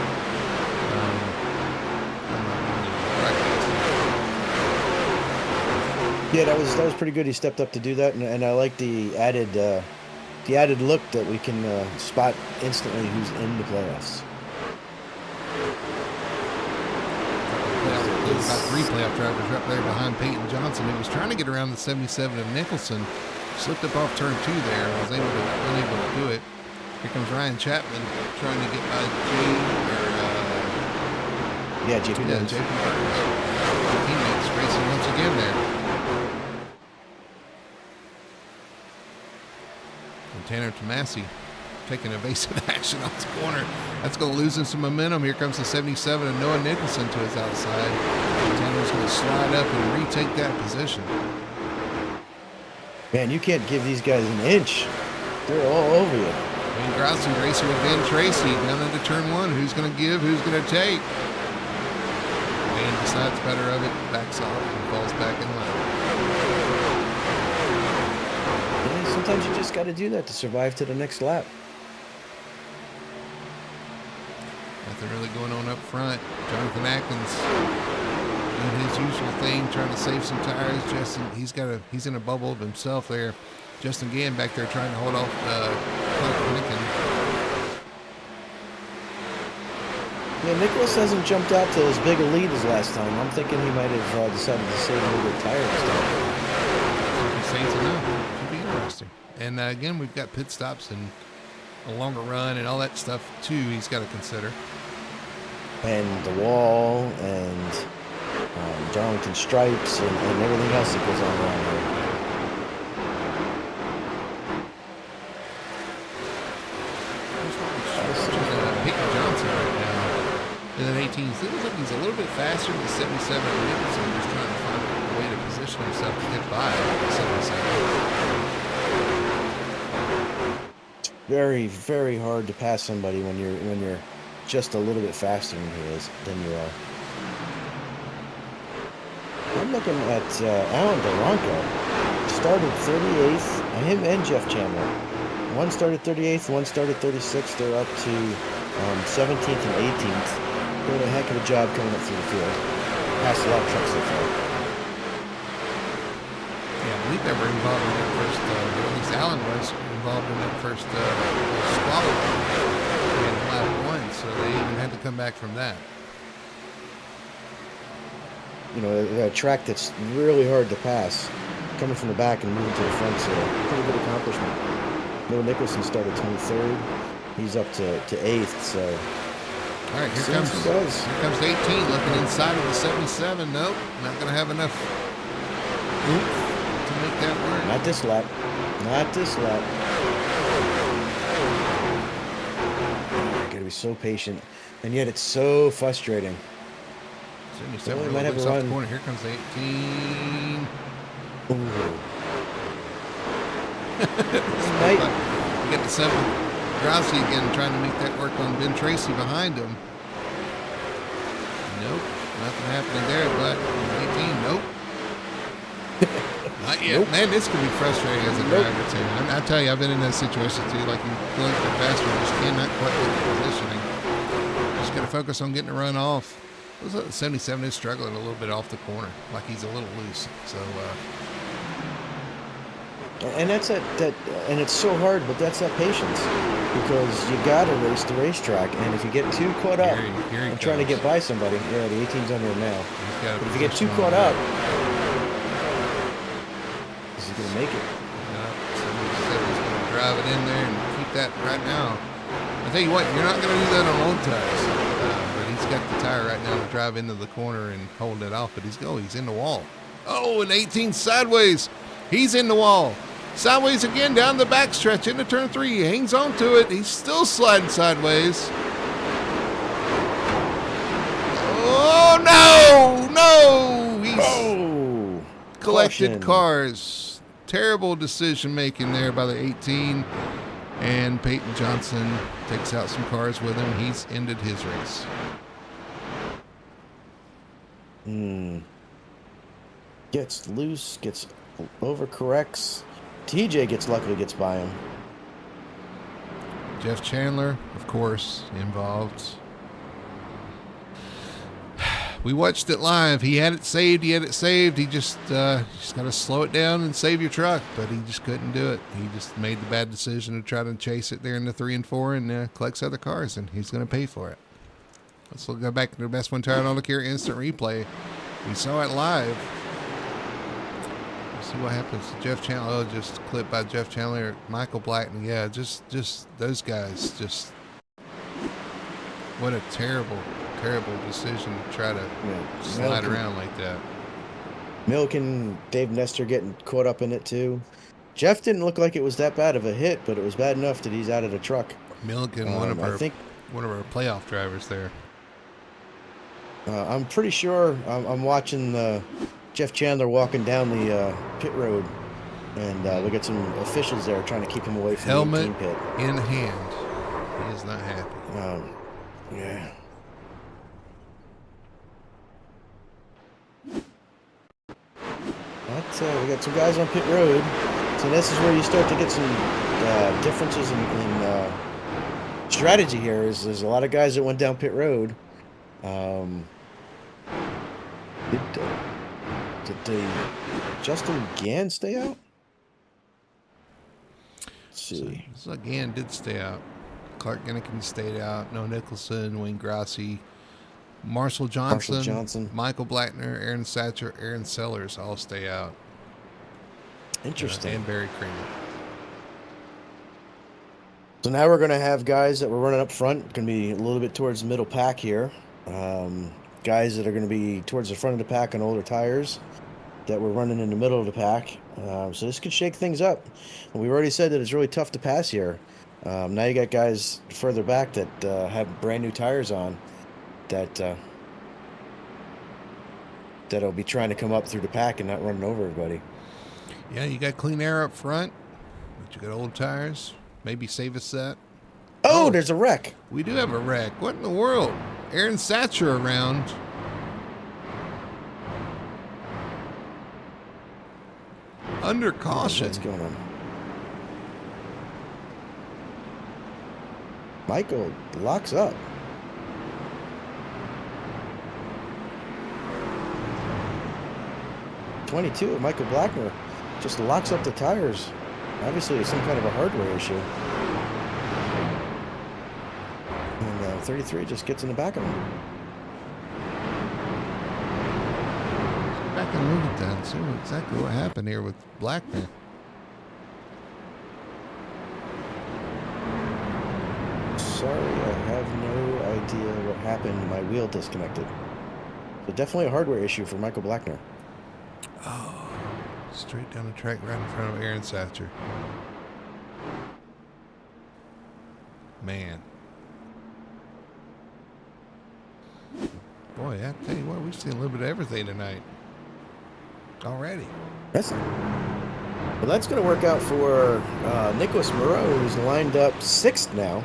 Yeah, that was pretty good. He stepped up to do that, and I like the added look that we can spot instantly who's in the playoffs. About 3 playoff drivers up there behind Peyton Johnson, who was trying to get around the 77 of Nicholson. Slipped up off turn 2 there, was unable to do it. Here comes Ryan Chapman trying to get by JP Burns. Teammates racing once again there. And Tanner Tomasi taking evasive action off the corner. That's going to lose him some momentum. Here comes the 77 of Noah Nicholson to his outside. Tanner's going to slide up and retake that position. Man, you can't give these guys an inch. They're all over you. Wayne Grossi racing with Ben Tracy down into turn 1. Who's going to give? Who's going to take? Wayne decides better of it, backs off, and falls back in line. Yeah, sometimes you just got to do that to survive to the next lap. Nothing really going on up front. Jonathan Atkins doing his usual thing, trying to save some tires. Justin, he's in a bubble of himself there. Justin Gann back there trying to hold off Clark Lincoln. Yeah, Nicholas hasn't jumped out to as big a lead as last time. I'm thinking he might have decided to save a little bit tire this time. Saints enough. Should be interesting. And again, we've got pit stops and a longer run and all that stuff too. He's got to consider. And the wall and Darlington stripes and everything else that goes on around here. Peyton Johnson right now in that 18. It looks like he's a little bit faster than 77 Nicholson. He's trying to find a way to position himself to get by 77. Very, very hard to pass somebody when you're just a little bit faster than you are. I'm looking at Alan Deronco. Started 38th. Him and Jeff Chandler. One started 38th, one started 36th. They're up to 17th and 18th. Doing a heck of a job coming up through the field. Passed a lot of trucks so far. Yeah, I believe they were involved in that first, at least Alan was involved in that first squabble in lap 1, so they even had to come back from that. You know, a track that's really hard to pass, coming from the back and moving to the front, so pretty good accomplishment. Noah Nicholson started 23rd. He's up to 8th, so. All right, here comes 18, looking inside of the 77. Nope, not going to have enough oomph to make that work. Not this lap. Not this lap. You got to be so patient, and yet it's so frustrating. 77 really might have looks a off run. the corner. Here comes the 18. Ooh. Might get the 7. Grossi again trying to make that work on Ben Tracy behind him. Nope, nothing happening there, but 18, nope. Not yet. Nope. Man, this can be frustrating as a driver too. I tell you, I've been in that situation too. Like you feel like you're faster, you just cannot quite get the positioning. Just got to focus on getting the run off. Looks like the 77 is struggling a little bit off the corner, like he's a little loose. So And that's and it's so hard, but that's that patience, because you gotta race the racetrack, and if you get too caught up Here he and trying to goes. get by somebody, yeah, the 18's under him now. He's got a But if you get too position caught on up, that. is he gonna make it? Somebody said he's going to drive it in there and keep that right now. I tell you what, you're not going to do that on old tires. But he's got the tire right now to drive into the corner and hold it off. But he's in the wall. Oh, and 18 sideways. He's in the wall. Sideways again down the backstretch into turn 3. He hangs on to it. He's still sliding sideways. Oh, no! He's collected Caution. cars. Terrible decision making there by the 18. And Peyton Johnson takes out some cars with him. He's ended his race. Gets loose, gets overcorrects. TJ luckily gets by him. Jeff Chandler, of course, involved. We watched it live. He had it saved. He just got to slow it down and save your truck, but he just couldn't do it. He just made the bad decision to try to chase it there in the 3 and 4 and collects other cars, and he's going to pay for it. Let's go back to the best one tire on look here, instant replay. We saw it live. Let's see what happens to Jeff Chandler. Oh, just clipped by Jeff Chandler. Michael Blackton. Yeah, just those guys. Just what a terrible decision to try to slide around like that. Milk and Dave Nestor getting caught up in it too. Jeff didn't look like it was that bad of a hit, but it was bad enough that he's out of the truck. Milliken, one of our playoff drivers there. I'm pretty sure I'm watching Jeff Chandler walking down the pit road, and we got some officials there trying to keep him away from helmet the 18 pit. In hand. He is not happy. Yeah. But we got some guys on pit road, so this is where you start to get some differences in strategy here. There's a lot of guys that went down pit road. Did Justin Gann stay out? Let's see. So Gann did stay out. Clark Ginnikin stayed out. No Nicholson, Wayne Grassi, Marshall Johnson, Michael Blackner, Aaron Satcher, Aaron Sellers all stay out. Interesting. And Barry Kramer. So now we're going to have guys that were running up front, going to be a little bit towards the middle pack here. Guys that are going to be towards the front of the pack on older tires that were running in the middle of the pack. So this could shake things up. And we've already said that it's really tough to pass here. Now you got guys further back that have brand new tires on that'll be trying to come up through the pack and not running over everybody. Yeah, you got clean air up front, but you got old tires. Maybe save a set. Oh, there's a wreck. We do have a wreck. What in the world? Aaron Satcher around. Under caution. What's going on? Michael locks up. '22 of Michael Blackner just locks up the tires. Obviously, it's some kind of a hardware issue. And 33 just gets in the back of him. Go back and look at that and see exactly what happened here with Blackner. Sorry, I have no idea what happened. My wheel disconnected. So definitely a hardware issue for Michael Blackner. Oh, straight down the track right in front of Aaron Satcher. Man. Boy, I tell you what, we've seen a little bit of everything tonight. Already. Well, that's going to work out for Nicholas Moreau, who's lined up 6th now.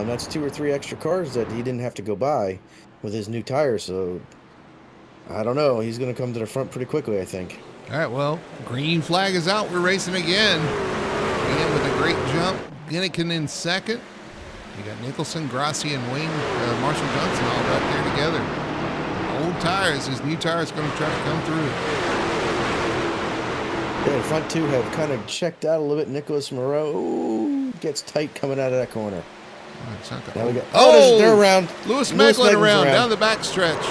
That's 2 or 3 extra cars that he didn't have to go by with his new tires. So, I don't know. He's going to come to the front pretty quickly, I think. All right, well, green flag is out. We're racing again. Again with a great jump. Ginnikin in 2nd. You got Nicholson, Grassi, and Marshall Johnson all right there together. Old tires. His new tire is going to try to come through. Yeah, the front two have kind of checked out a little bit. Nicholas Moreau gets tight coming out of that corner. Now we got, they're around. Lewis Lewis Meglin Meglin's around down the back stretch.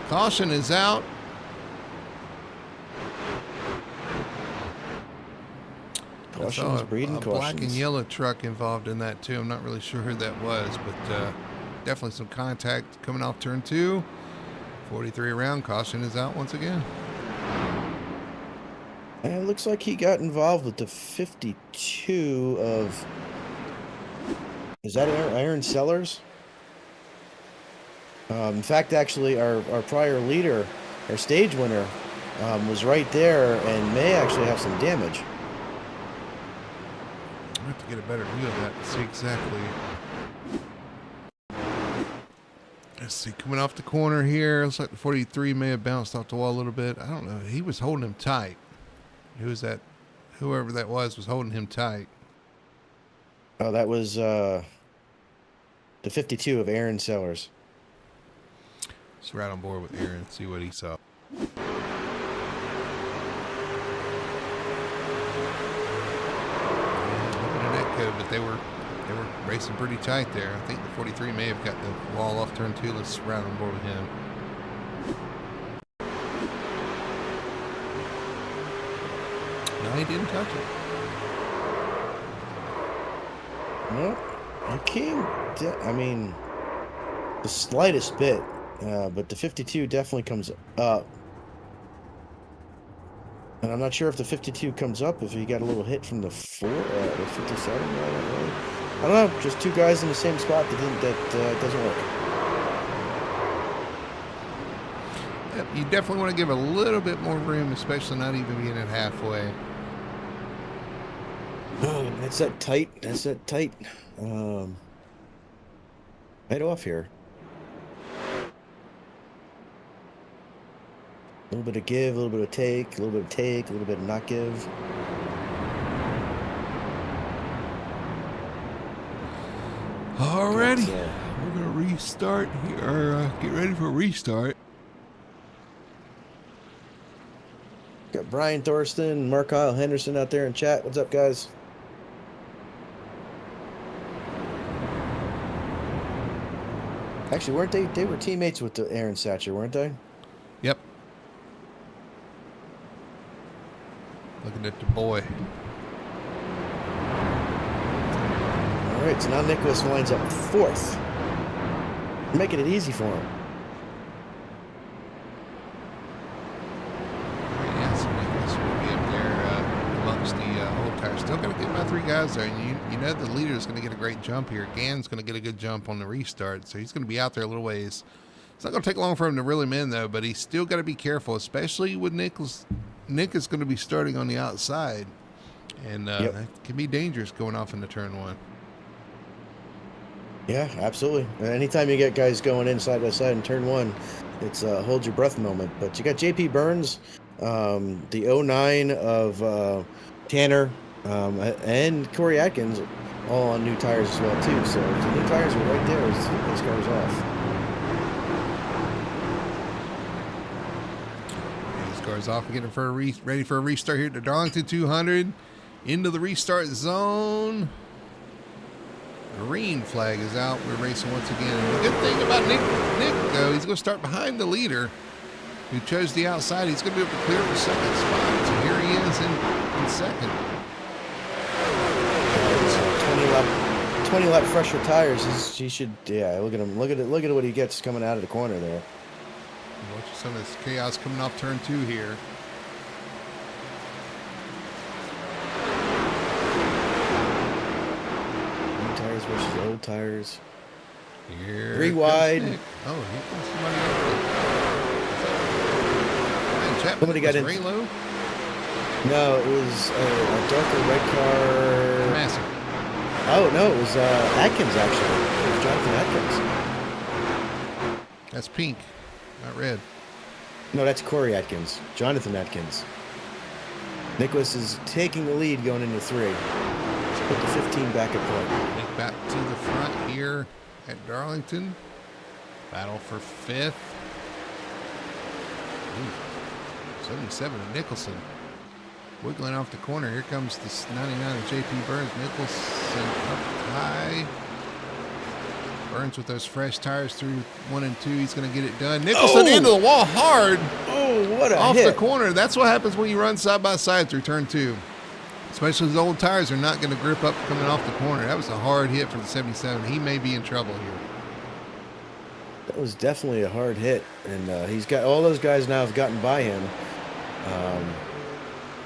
Caution is out. Cautions, breeding cautions. Black and yellow truck involved in that too. I'm not really sure who that was, but definitely some contact coming off turn 2. 43 around. Caution is out once again. And it looks like he got involved with the 52 of. Is that Aaron Sellers? In fact, actually, our prior leader, our stage winner, was right there and may actually have some damage. I have to get a better view of that to see exactly. Let's see, coming off the corner here. Looks like the 43 may have bounced off the wall a little bit. I don't know. He was holding him tight. Who was that? Whoever that was holding him tight. Oh, that was the 52 of Aaron Sellers. Just right on board with Aaron, see what he saw. But they were racing pretty tight there. I think the 43 may have got the wall off turn 2. Let's ride on board with him. No, he didn't touch it. No, I came. I mean, the slightest bit, but the 52 definitely comes up. And I'm not sure if the 52 comes up if he got a little hit from the 57. I don't know. Just two guys in the same spot that doesn't work. Yep, you definitely want to give a little bit more room, especially not even being at halfway. Oh, that's that tight. That's that tight. Right off here. A little bit of give, a little bit of take, a little bit of take, a little bit of not give. Alrighty, we're gonna restart here, or get ready for a restart. Got Brian Thorsten, Mark Kyle Henderson out there in chat. What's up, guys? Actually, weren't they? They were teammates with the Aaron Satcher, weren't they? Yep. Looking at the boy. All right, so now Nicholas winds up 4th. Making it easy for him. Yeah, so Nicholas will be up there amongst the old tires. Still got to get about 3 guys there. And you know the leader is going to get a great jump here. Gann's going to get a good jump on the restart, so he's going to be out there a little ways. It's not going to take long for him to reel him in, though, but he's still got to be careful, especially with Nicholas. Nick is going to be starting on the outside, and that can be dangerous going off into turn 1. Yeah, absolutely. Anytime you get guys going in side by side in turn 1, it's a hold your breath moment. But you got JP Burns, the 09 of Tanner, and Corey Atkins, all on new tires as well too. So the new tires are right there as those cars off. Cars off and getting for ready for a restart here at the Darlington 200. Into the restart zone. Green flag is out. We're racing once again. And the good thing about Nick though, he's going to start behind the leader who chose the outside. He's going to be able to clear the second spot. So here he is in second. 20 lap fresher tires. He should. Yeah, look at him. Look at what he gets coming out of the corner there. Watch some of this chaos coming off turn 2 here. New tires versus old tires. Here 3 wide. Oh, here comes somebody over. Somebody got in. Raylo? No, it was a darker red car. Massive. Oh no, it was Atkins actually. It was Jonathan Atkins. That's pink. Not red. No, that's Corey Atkins. Jonathan Atkins. Nicholas is taking the lead going into 3. Let's put the 15 back at point. Nick back to the front here at Darlington. Battle for 5th. Ooh, 77 to Nicholson. Wiggling off the corner. Here comes this 99 of J.P. Burns. Nicholson up high. Burns with those fresh tires through 1 and 2. He's going to get it done. Nicholson into the wall hard. Oh, what a off hit. the corner. That's what happens when you run side by side through turn 2. Especially his old tires are not going to grip up coming off the corner. That was a hard hit for the 77. He may be in trouble here. That was definitely a hard hit, and he's got all those guys now have gotten by him.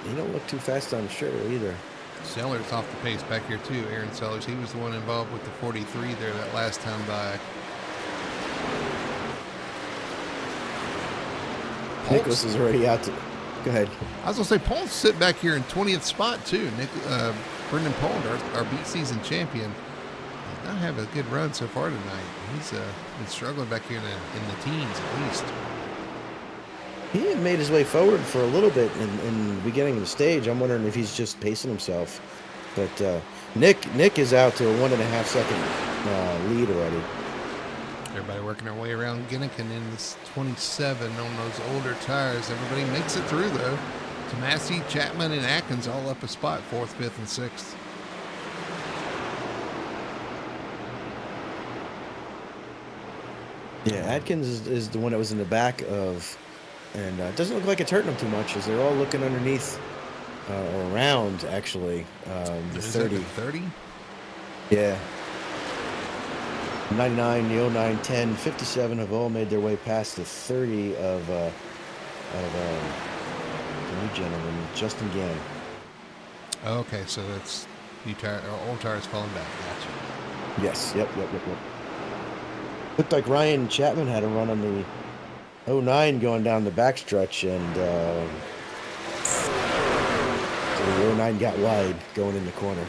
He don't look too fast on the straight either. Sellers off the pace back here too. Aaron Sellers, he was the one involved with the 43 there that last time by. Nicholas is already out to. Go ahead. I was gonna say Pol's sit back here in 20th spot too. Brendan Pole, our beat season champion, does not have a good run so far tonight. He's been struggling back here in the teens at least. He had made his way forward for a little bit in the beginning of the stage. I'm wondering if he's just pacing himself. But Nick is out to a 1.5 second lead already. Everybody working their way around Ginnikin in this 27 on those older tires. Everybody makes it through though. Tomasi, Chapman, and Atkins all up a spot, 4th, 5th, and 6th. Yeah, Atkins is the one that was in the back of, and it doesn't look like it's hurting them too much as they're all looking underneath or around actually the 30. 30? Yeah. 99, the 09, 10, 57 have all made their way past the 30 of the new gentleman, Justin Gann. Okay, so that's new tire, or old tires falling back. Gotcha. Yes, yep. Looked like Ryan Chapman had a run on the 09 going down the backstretch, and so the 09 got wide going in the corner.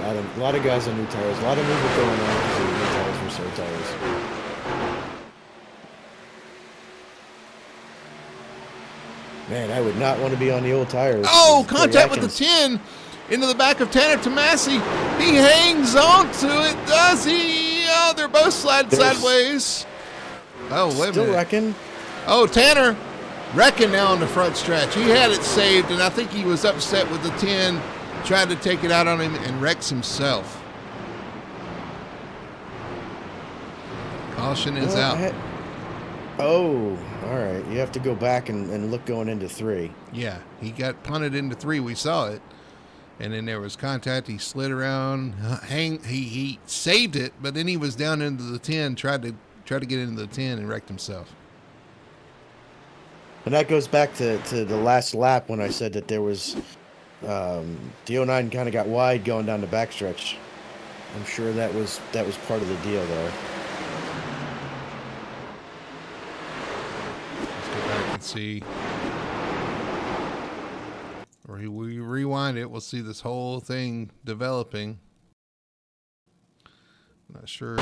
A lot of guys on new tires, a lot of movement going on because of the new tires for tires. Man, I would not want to be on the old tires. Oh, contact with the 10 into the back of Tanner Tomasi. He hangs on to it, does he? Oh, they're both sliding sideways. Oh, wait a minute. Still wrecking. Oh, Tanner wrecking now on the front stretch. He had it saved, and I think he was upset with the 10, tried to take it out on him, and wrecks himself. Caution is out. Oh, all right. You have to go back and look going into 3. Yeah, he got punted into 3. We saw it. And then there was contact. He slid around, he saved it, but then he was down into the 10, tried to get into the 10 and wrecked himself. And that goes back to the last lap when I said that there was the 09 kind of got wide going down the backstretch. I'm sure that was part of the deal there. Let's go back and see. Or we rewind it, we'll see this whole thing developing. Not sure.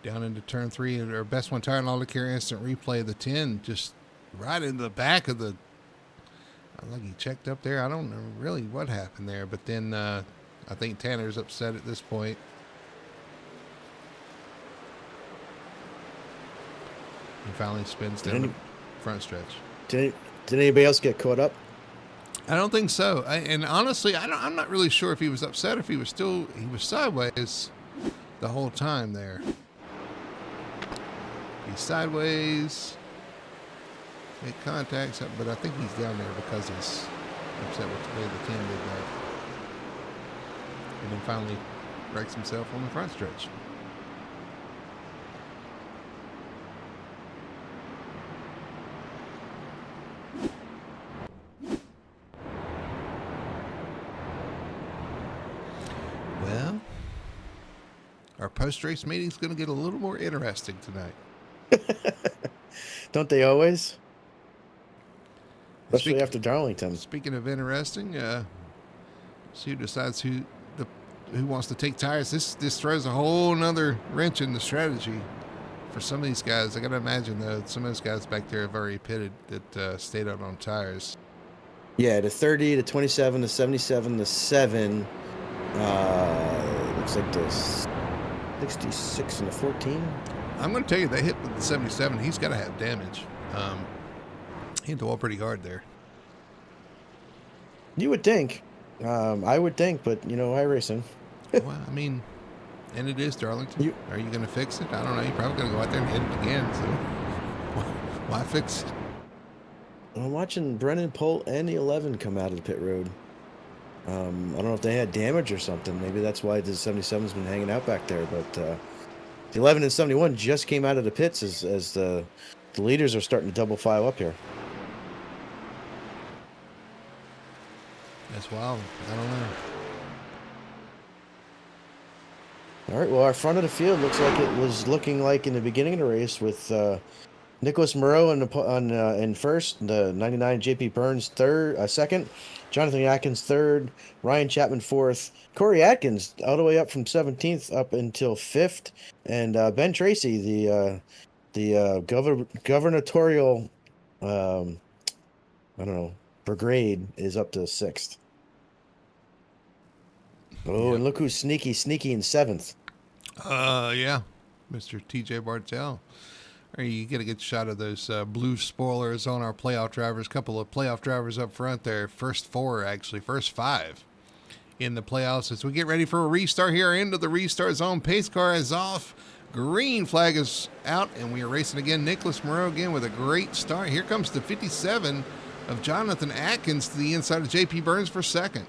Down into turn 3, our best one tire and all the carry instant replay. The 10 just right in the back of the. Like he checked up there. I don't know really what happened there, but then I think Tanner's upset at this point. He finally spins down the front stretch. Did anybody else get caught up? I don't think so. And honestly, I'm not really sure if he was upset, if he was sideways the whole time there. He's sideways, make contacts, but I think he's down there because he's upset with the way the 10 did that. And then finally breaks himself on the front stretch. Well, our post-race meeting is going to get a little more interesting tonight. Don't they always? Especially after Darlington. Speaking of interesting, see who decides who wants to take tires. This throws a whole nother wrench in the strategy for some of these guys. I got to imagine though some of those guys back there have already pitted that stayed out on tires. Yeah, the 30, the 27, the 77, the 7. looks like the 66 and the 14. I'm going to tell you, they hit with the 77. He's got to have damage. He hit the wall pretty hard there. You would think. I would think, but, you know, iRacing. Well, I mean, and it is Darlington. Are you going to fix it? I don't know. You're probably going to go out there and hit it again. So why fix it? I'm watching Brennan Polt and the 11 come out of the pit road. I don't know if they had damage or something. Maybe that's why the 77's been hanging out back there. But the 11 and 71 just came out of the pits as the leaders are starting to double file up here. That's wild. I don't know. All right, well, our front of the field looks like it was looking like in the beginning of the race with Nicholas Moreau in first, the 99 JP Burns second, Jonathan Atkins third, Ryan Chapman fourth, Corey Atkins all the way up from 17th up until 5th, and Ben Tracy, the gubernatorial, I don't know, brigade is up to 6th. Oh, and look who's sneaky in 7th. Yeah, Mr. TJ Bartel. You get a good shot of those blue spoilers on our playoff drivers. Couple of playoff drivers up front there. First 5 in the playoffs as we get ready for a restart here into the restart zone. Pace car is off. Green flag is out, and we are racing again. Nicholas Moreau again with a great start. Here comes the 57 of Jonathan Atkins to the inside of JP Burns for second.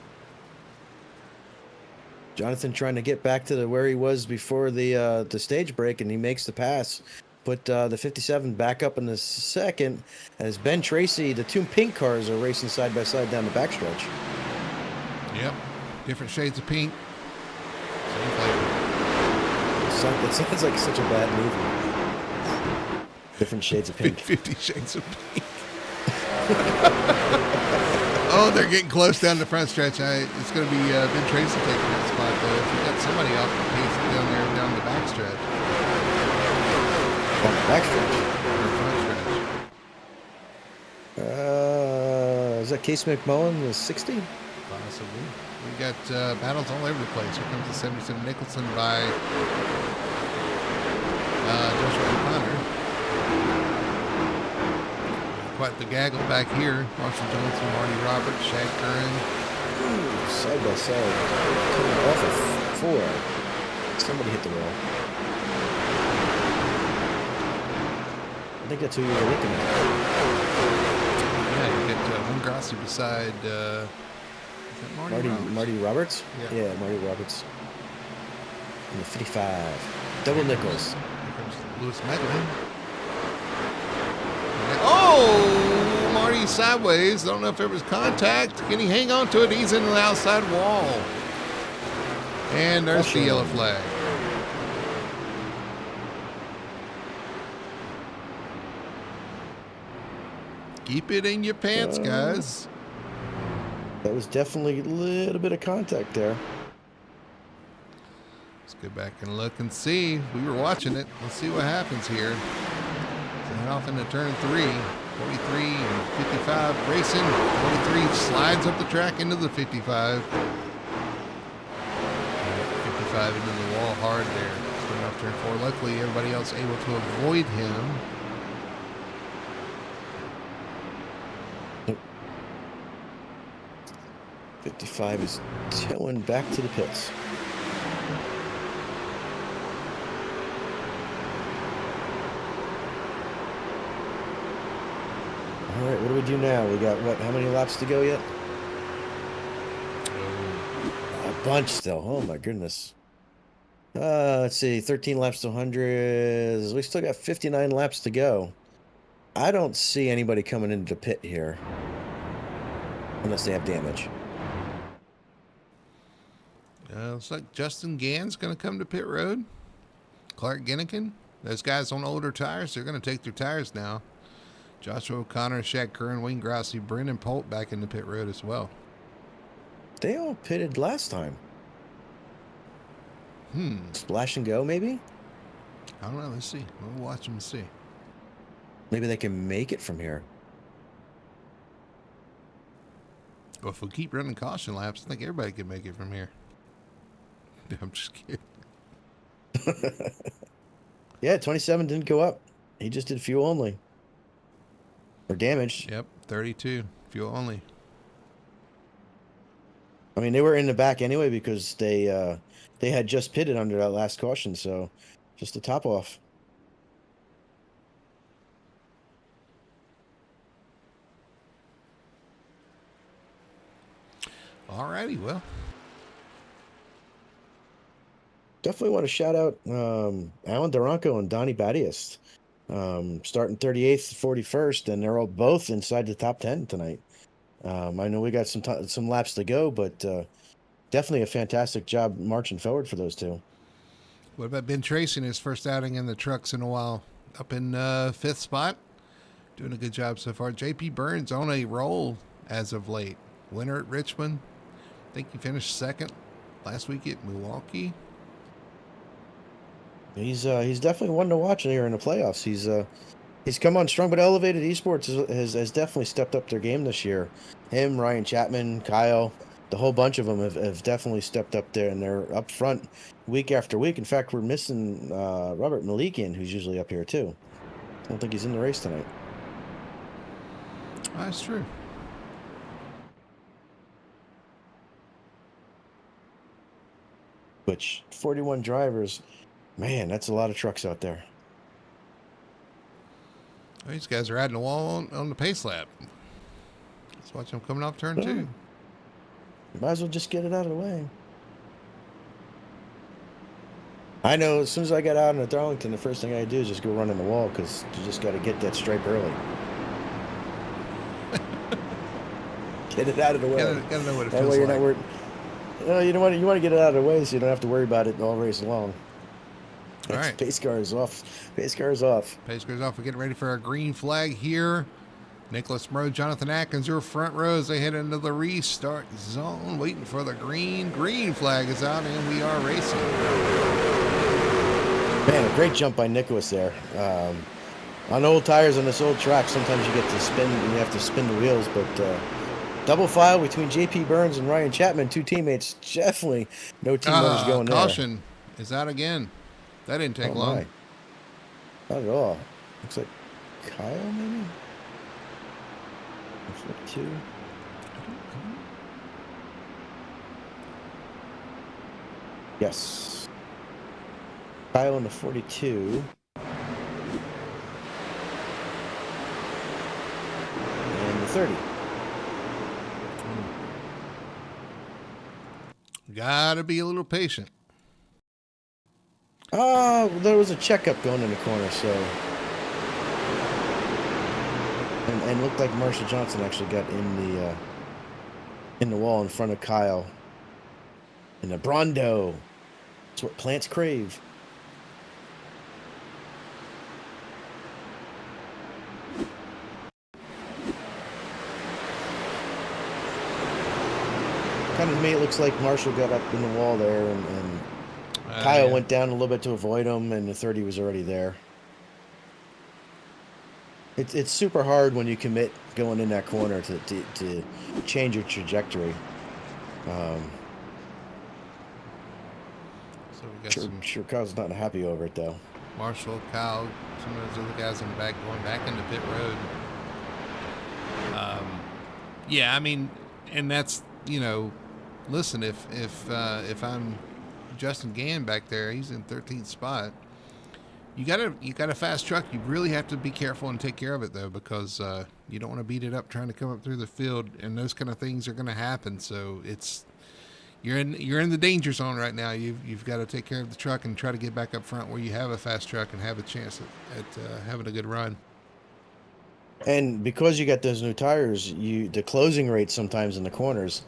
Jonathan trying to get back to where he was before the stage break, and he makes the pass. Put the 57 back up in the second as Ben Tracy, the two pink cars, are racing side by side down the backstretch. Yep, different shades of pink. Same flavor. It sounds like such a bad movie. Different shades of pink. 50 Shades of Pink. Oh, they're getting close down the front stretch. It's going to be Ben Tracy taking that spot, though. If you got somebody off the pace down there down the backstretch. On the backstretch? Or front stretch. Is that Case McMullen, the 60? Possibly. We got battles all over the place. Here comes the 77 Nicholson by Joshua O'Connor. Quite the gaggle back here. Marshall Johnson, Marty Roberts, Shag Curran. Side by side. Coming off of 4. Somebody hit the wall. I think that's who you were looking at. Yeah, you get Win Grassi beside is that Marty Roberts? Yeah, Marty Roberts. And the 55. Double nickels. Here comes Lewis Medley. Oh, Marty sideways. Don't know if there was contact. Can he hang on to it? He's in the outside wall. And there's the yellow flag. Keep it in your pants, guys. That was definitely a little bit of contact there. Let's go back and look and see. We were watching it. Let's see what happens here. Head off into turn 3. 43 and 55 racing. 43 slides up the track into the 55. 55 into the wall hard there. Coming off turn 4. Luckily, everybody else able to avoid him. Nope. 55 is towing back to the pits. All right, what do we do now? We got, how many laps to go yet? A bunch still. Oh, my goodness. Let's see, 13 laps to 100. We still got 59 laps to go. I don't see anybody coming into the pit here. Unless they have damage. Looks like Justin Gann's going to come to pit road. Clark Ginnikin. Those guys on older tires, they're going to take their tires now. Joshua O'Connor, Shaq Curran, Wayne Grassi, Brendan Polt back in the pit road as well. They all pitted last time. Splash and go, maybe? I don't know. Let's see. We'll watch them and see. Maybe they can make it from here. Well, if we keep running caution laps, I think everybody can make it from here. I'm just kidding. Yeah, 27 didn't go up. He just did fuel only. Or damage. Yep, 32 fuel only. I mean, they were in the back anyway because they had just pitted under that last caution, so just the top off. Alrighty, well. Definitely want to shout out Alan Duranko and Donnie Battius. Starting 38th, 41st, and they're all both inside the top 10 tonight. I know we got some laps to go, but definitely a fantastic job marching forward for those two. What about Ben Tracy in his first outing in the trucks in a while? Up in 5th spot. Doing a good job so far. JP Burns on a roll as of late. Winner at Richmond. I think he finished 2nd last week at Milwaukee. He's definitely one to watch here in the playoffs. He's come on strong, but Elevated Esports has definitely stepped up their game this year. Him, Ryan Chapman, Kyle, the whole bunch of them have definitely stepped up there, and they're up front week after week. In fact, we're missing Robert Malikian, who's usually up here too. I don't think he's in the race tonight. That's true. Which 41 drivers, man, that's a lot of trucks out there. Oh, these guys are adding the wall on the pace lap. Let's watch them coming off turn 2. Might as well just get it out of the way. I know as soon as I got out in the Darlington, the first thing I do is just go run in the wall because you just got to get that stripe early. Get it out of the way. Gotta know what it That feels way you're like. not worried. You want to get it out of the way so you don't have to worry about it all race long. All right. Pace car is off. Pace car is off. Pace goes off. We're getting ready for our green flag here. Nicholas Moreau, Jonathan Atkins, your front rows. They head into the restart zone, waiting for the green. Green flag is out, and we are racing. Man, a great jump by Nicholas there. On old tires on this old track, sometimes you get to spin. You have to spin the wheels, but double file between J.P. Burns and Ryan Chapman, two teammates. Definitely no team members going there. Caution is out again. That didn't take long. My. Not at all. Looks like Kyle, maybe? 42. Yes. Kyle in the 42. And the 30. Gotta be a little patient. There was a checkup going in the corner, so. And looked like Marshall Johnson actually got in the wall in front of Kyle. In the Brondo. That's what plants crave. Kind of to me, it looks like Marshall got up in the wall there, and Kyle went down a little bit to avoid him, and the 30 was already there. It's super hard when you commit going in that corner to change your trajectory. So we got Sure, Kyle's not happy over it though. Marshall, Kyle, some of those other guys in the back going back into pit road. Yeah, I mean, and that's, listen, if I'm Justin Gann back there, he's in 13th spot. You got a fast truck. You really have to be careful and take care of it though, because you don't want to beat it up trying to come up through the field, and those kind of things are going to happen. So you're in the danger zone right now. You've got to take care of the truck and try to get back up front where you have a fast truck and have a chance at having a good run. And because you got those new tires, the closing rate sometimes in the corners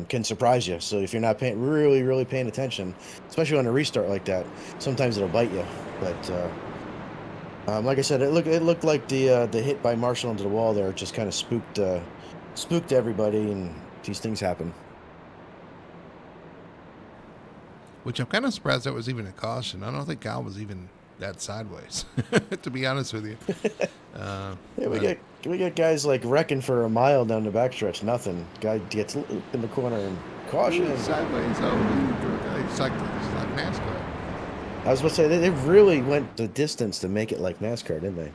can surprise you. So if you're not really paying attention, especially on a restart like that, sometimes it'll bite you. But like I said, it looked like the hit by Marshall into the wall there just kind of spooked everybody, and these things happen. Which I'm kind of surprised that was even a caution. I don't think Kyle was even that sideways, to be honest with you. We get guys like wrecking for a mile down the backstretch, nothing. Guy gets in the corner and caution. Sideways. Oh, It's like NASCAR. I was about to say they really went the distance to make it like NASCAR, didn't they?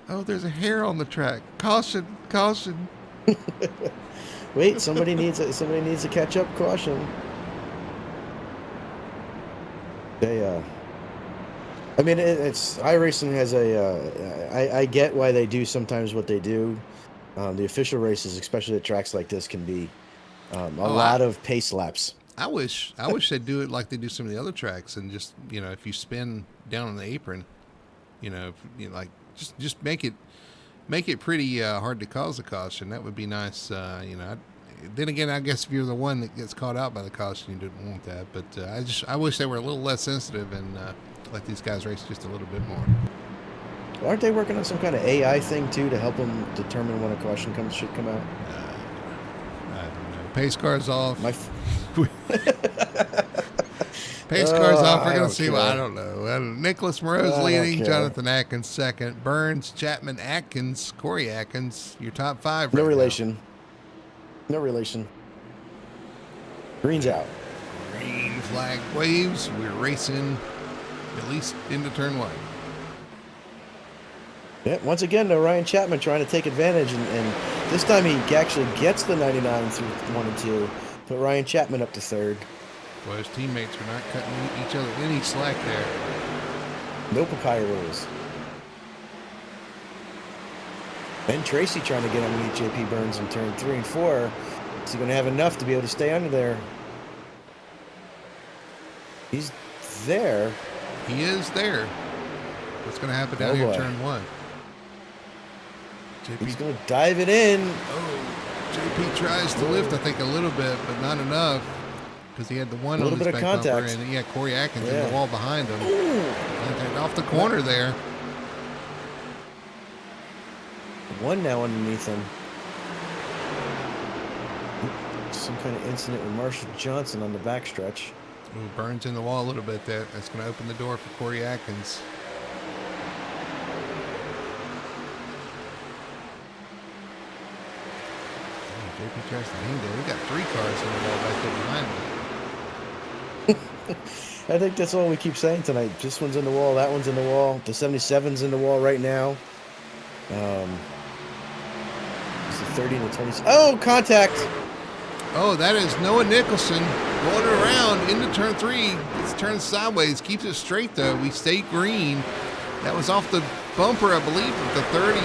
Oh, there's a hair on the track. Caution, caution. Wait, somebody needs to catch up. Caution. They I mean, it's iRacing has I get why they do sometimes what they do. The official races, especially at tracks like this, can be a Oh, lot of pace laps. I wish they'd do it like they do some of the other tracks, and just if you spin down on the apron, like just make it pretty hard to cause a caution. That would be nice. Then again, I guess if you're the one that gets caught out by the caution, you didn't want that. But I wish they were a little less sensitive and let these guys race just a little bit more. Aren't they working on some kind of AI thing too to help them determine when a caution should come out? I don't know. Pace cars off. Pace cars off. We're going to see. I don't know. Nicholas Moreau's leading. Jonathan Atkins second. Burns, Chapman, Atkins, Corey Atkins. Your top five. No relation. No relation. Green's out. Green flag waves. We're racing at least into turn one. Yeah, once again, though, Ryan Chapman trying to take advantage, and this time he actually gets the 99 through 1 and 2. Put Ryan Chapman up to third. Well, his teammates are not cutting each other any slack there. No papaya rules. Ben Tracy trying to get underneath JP Burns in turn 3 and 4. Is he going to have enough to be able to stay under there? He's there. He is there. What's going to happen down here in turn 1? He's going to dive it in. Oh, JP tries to lift, I think, a little bit, but not enough because he had the one on his back bumper, and he had Corey Atkins in the wall behind him. And off the corner there. One now underneath him. Some kind of incident with Marshall Johnson on the backstretch. Ooh, Burns in the wall a little bit there. That's going to open the door for Corey Atkins. JP tries to hang there. We got 3 cars in the wall back there behind him. I think that's all we keep saying tonight. This one's in the wall. That one's in the wall. The 77's in the wall right now. It's the 30 and the 20. Oh, contact! Oh, that is Noah Nicholson going around into turn 3. It's turned sideways. Keeps it straight, though. We stay green. That was off the bumper, I believe, of the 30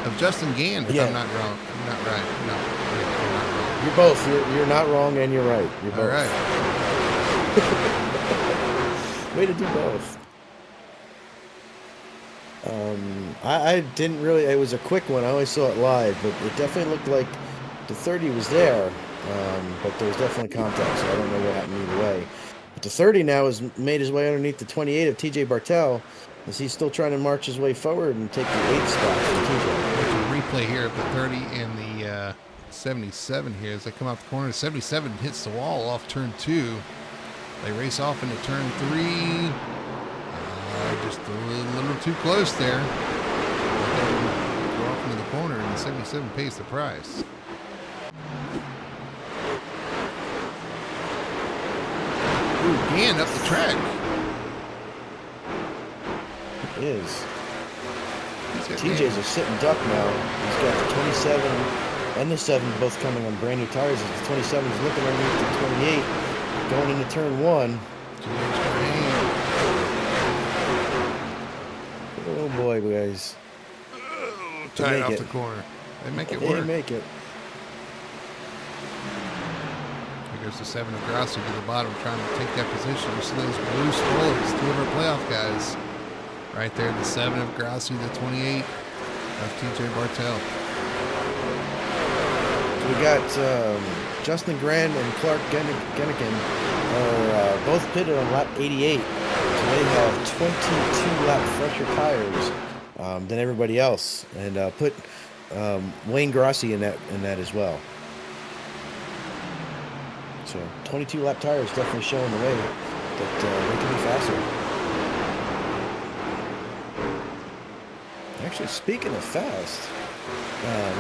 of Justin Gann, if I'm not wrong. I'm not right. No, you're not wrong. You're both. You're not wrong and you're right. You're both. All right. Way to do both. I didn't really. It was a quick one. I only saw it live, but it definitely looked like the 30 was there. But there was definitely contact, so I don't know what happened either way. But the 30 now has made his way underneath the 28 of TJ Bartel, as he's still trying to march his way forward and take the 8th spot from TJ. There's a replay here of the 30 and the 77 here as they come out the corner. 77 hits the wall off turn 2. They race off into turn 3. Just a little too close there. Go off into the corner, and the 77 pays the price. Ooh, Gann up the track. It is. TJ's a sitting duck now. He's got the 27 and the 7 both coming on brand new tires. The 27 is looking underneath the 28, going into turn 1. Oh boy, guys. Tight off the corner. They make it work. They make it. Here goes the 7 of Grassi to the bottom, trying to take that position. You see those blue spoilers, 2 of our playoff guys. Right there, the 7 of Grassi, the 28 of TJ Bartel. So we got Justin Grand and Clark Gennigan are both pitted on lap 88. So they have 22 lap fresher tires than everybody else, and put Wayne Grassi in that as well. So 22 lap tires definitely showing the way that they can be faster. Actually, speaking of fast,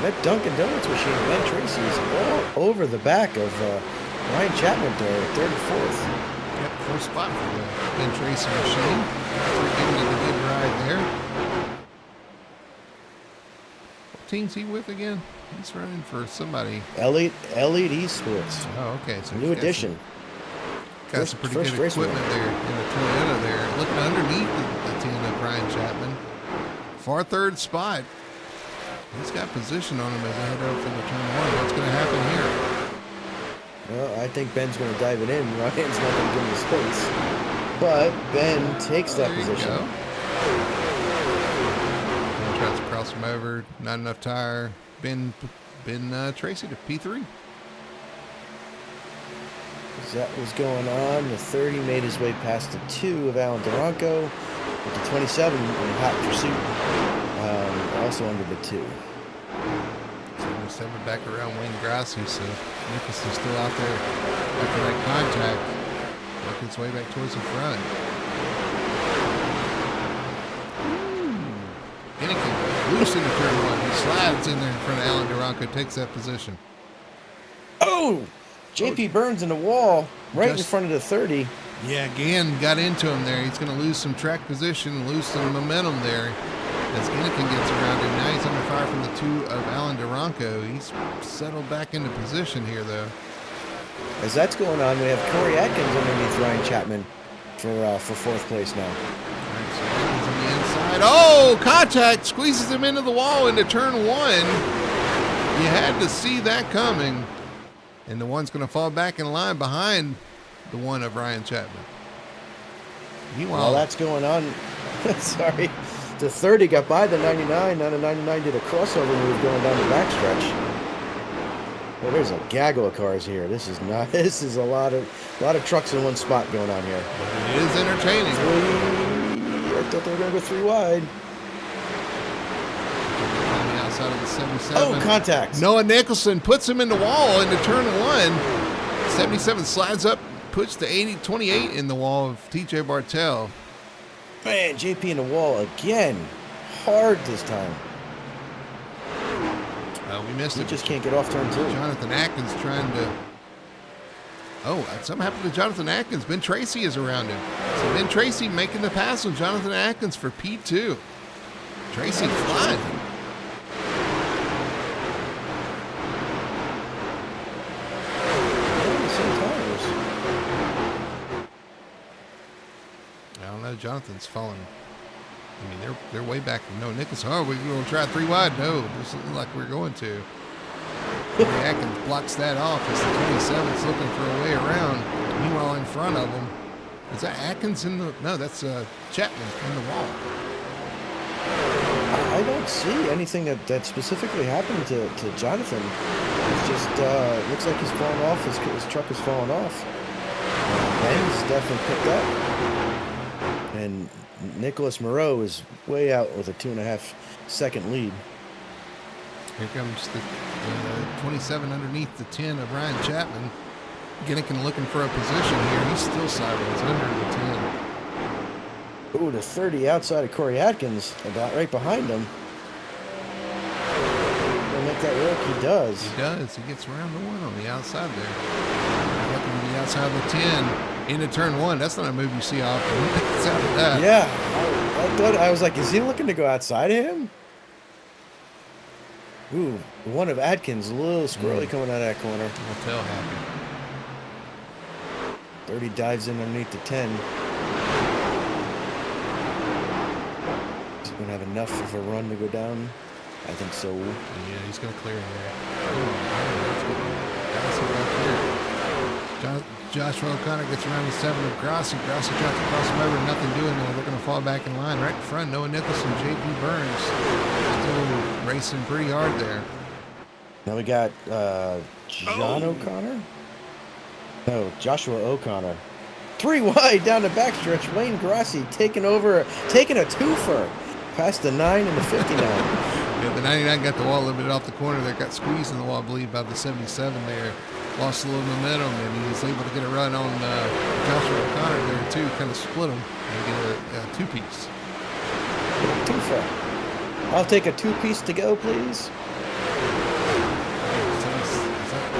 that Dunkin' Donuts machine, Ben Tracy, is all over the back of Ryan Chapman there, third and fourth. Yep, fourth spot for the Ben Tracy machine. We're giving it a good ride there. What team's he with again? He's running for somebody. Elliott Esports. Oh, okay. So New addition. Got some pretty good equipment there in the Toyota there. Looking underneath the 10 of Ryan Chapman. Far third spot. He's got position on him as I head over into turn one. What's going to happen here? Well, I think Ben's going to dive it in. Ryan's not going to give him the space. But Ben takes that position. Go. Ben tries to cross him over. Not enough tire. Ben Tracy to P3. As that was going on, the 30 made his way past the 2 of Alan Duranco. With the 27 in hot pursuit. Also under the 2. 7 back around Wayne Grassi, so Nicholson's still out there after that contact. Working its way back towards the front. Inikin loose in the turn one. He slides in there in front of Alan Duranco, takes that position. Oh! JP Burns in the wall right in front of the 30. Yeah, again, got into him there. He's going to lose some track position, lose some momentum there. As Inikin gets around him, now he's under fire from the 2 of Alan Duranco. He's settled back into position here, though. As that's going on, we have Corey Atkins underneath Ryan Chapman for fourth place now. All right, so Atkins on the inside. Oh, contact! Squeezes him into the wall into turn 1. You had to see that coming. And the one's going to fall back in line behind the 1 of Ryan Chapman. Meanwhile, while that's going on, sorry. The 30 got by the 99. Now the 99 did a crossover move going down the backstretch. Well, there's a gaggle of cars here. This is not. This is a lot of trucks in one spot going on here. It is entertaining. I thought they were going to go 3 wide. On the outside of the 77. Oh, contact. Noah Nicholson puts him in the wall into turn 1. 77 slides up, puts the 28 in the wall of TJ Bartell. Man, JP in the wall again. Hard this time. We missed it. He just can't get off turn 2. Jonathan Atkins trying to... Oh, something happened to Jonathan Atkins. Ben Tracy is around him. So Ben Tracy making the pass on Jonathan Atkins for P2. Tracy flying. I don't know. Jonathan's falling. I mean, they're way back. No, Nicholson. Oh, we're going to try 3 wide. No, this looks like we're going to. Atkins blocks that off as the 27's looking for a way around. Meanwhile, in front of him, is that Atkins in the? No, that's Chapman in the wall. I don't see anything that specifically happened to Jonathan. It's just looks like he's fallen off. His truck is falling off. Ben's definitely picked up. And Nicholas Moreau is way out with a 2.5 second lead. Here comes the 27 underneath the 10 of Ryan Chapman. Ginnikin looking for a position here. He's still sideways under the 10. Ooh, the 30 outside of Corey Atkins, about right behind him. He'll make that work. He does. He does. He gets around the 1 on the outside there. Looking to the outside of the 10. Into turn 1. That's not a move you see often. Yeah. I was like, is he looking to go outside of him? Ooh, one of Atkins, a little squirrely coming out of that corner. I'll tell happy. 30 dives in underneath the 10. Is he going to have enough of a run to go down? I think so. Yeah, he's going to clear him there. That's good. Joshua O'Connor gets around the 7 of Grassi. Grassi tries to cross him over, nothing doing there. They're going to fall back in line right in front. Noah Nicholson, JP Burns still racing pretty hard there. Now we got John O'Connor? No, Joshua O'Connor. 3 wide down the backstretch. Wayne Grassi taking a twofer past the 9 and the 59. Yeah, the 99 got the wall a little bit off the corner there. Got squeezed in the wall, I believe, by the 77 there. Lost a little momentum, and he was able to get a run on Joshua O'Connor there, too. Kind of split him and get a 2-piece. Twofer. I'll take a 2-piece to go, please.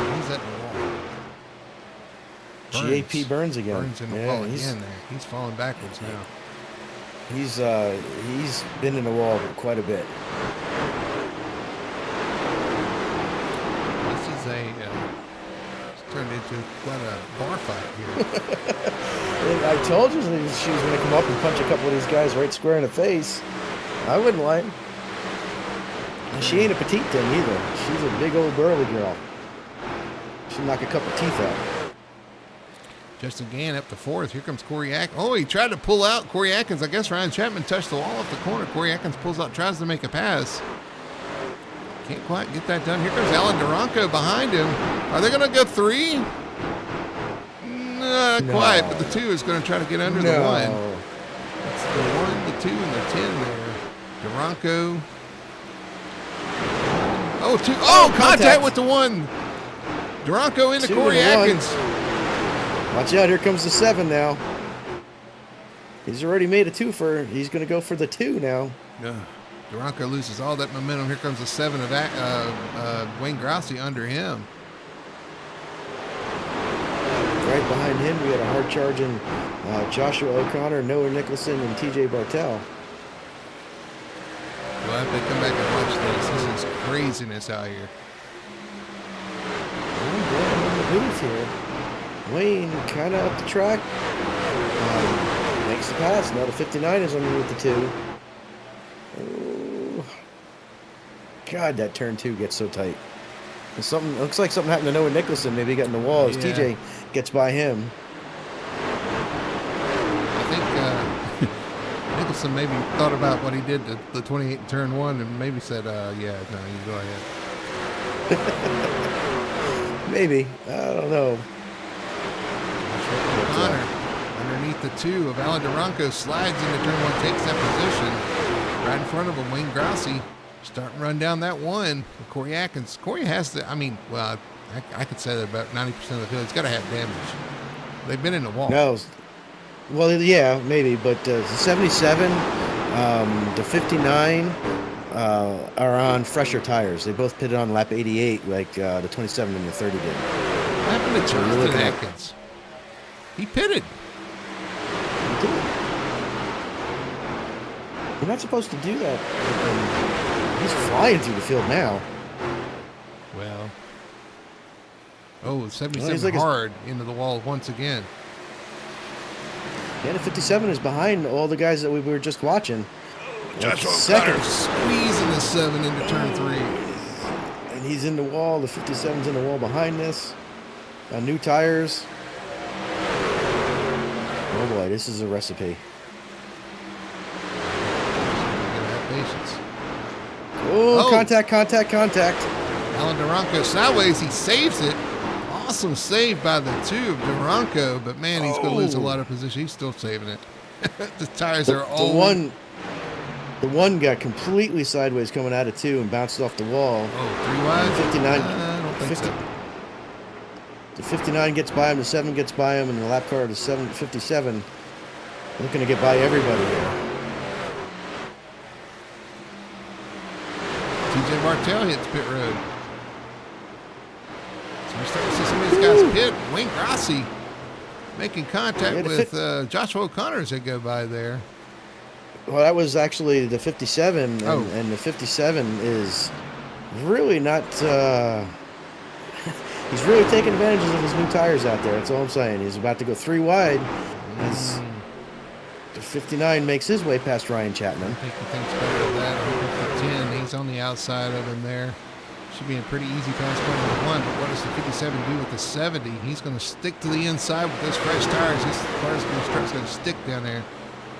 Who's that in the wall? GAP Burns again. Burns in the wall again there. He's falling backwards now. He's been in the wall quite a bit. This is it's turned into quite a bar fight here. I told you she was going to come up and punch a couple of these guys right square in the face. I wouldn't lie. And she ain't a petite thing either. She's a big old burly girl. She'll knock a couple teeth out. Justin Gann up to fourth. Here comes Corey Atkins. Oh, he tried to pull out Corey Atkins. I guess Ryan Chapman touched the wall off the corner. Corey Atkins pulls out, tries to make a pass. Can't quite get that done. Here comes Alan Duranko behind him. Are they going to go three? Not quite, but the two is going to try to get under the one. That's the 1, the 2, and the 10 there. Duranko. Oh, two. Oh, contact with the 1. Duranko into Corey Atkins. Watch out, here comes the 7 now. He's already made a 2-fer. He's going to go for the 2 now. Yeah. Duranko loses all that momentum. Here comes the 7 of Wayne Grossi under him. Right behind him, we had a hard charging Joshua O'Connor, Noah Nicholson, and TJ Bartel. We'll have to come back and watch this. This is craziness out here. I'm in the booth here. Wayne kind of up the track. Makes the pass. Now the 59 is underneath the 2. Oh. God, that turn 2 gets so tight. Something looks like something happened to Noah Nicholson. Maybe he got in the wall as TJ gets by him. I think Nicholson maybe thought about what he did to the 28 in turn 1 and maybe said, yeah, no, you go ahead. Maybe. I don't know. Connor underneath the 2 of Alan Duranko slides into turn 1, takes that position. Right in front of him, Wayne Grossi starting to run down that 1. Corey Atkins. Corey has to, I mean, well, I could say that about 90% of the field. He's got to have damage. They've been in the wall. No. Well, yeah, maybe. But the 77, the 59 are on fresher tires. They both pitted on lap 88 like the 27 and the 30 did. What happened to Jonathan Atkins? He pitted. He did. You're not supposed to do that. He's flying through the field now. Well. Oh, 77 hard into the wall once again. Yeah, the 57 is behind all the guys that we were just watching. Joshua O'Connor squeezing the 7 into turn 3. And he's in the wall. The 57's in the wall behind this. New tires. Oh boy, this is a recipe. Patience. Oh, contact. Alan Duranko sideways, he saves it. Awesome save by the 2 of Duranko, but man, he's going to lose a lot of position. He's still saving it. The tires are old. The one got completely sideways coming out of 2 and bounced off the wall. Oh, 3 wide? 59. I don't think so. The 59 gets by him, the 7 gets by him, and the lap car, the 57, looking to get by everybody here. TJ Bartel hits pit road. So we're starting to see some of these guys pit. Wayne Grossi making contact with Joshua O'Connor as they go by there. Well, that was actually the 57, and the 57 is really not... he's really taking advantage of his new tires out there. That's all I'm saying. He's about to go 3 wide. As the 59 makes his way past Ryan Chapman. I think he thinks better of that. The 10, he's on the outside of him there. Should be a pretty easy pass going to the 1, but what does the 57 do with the 70? He's going to stick to the inside with those fresh tires. This car's going to stick down there.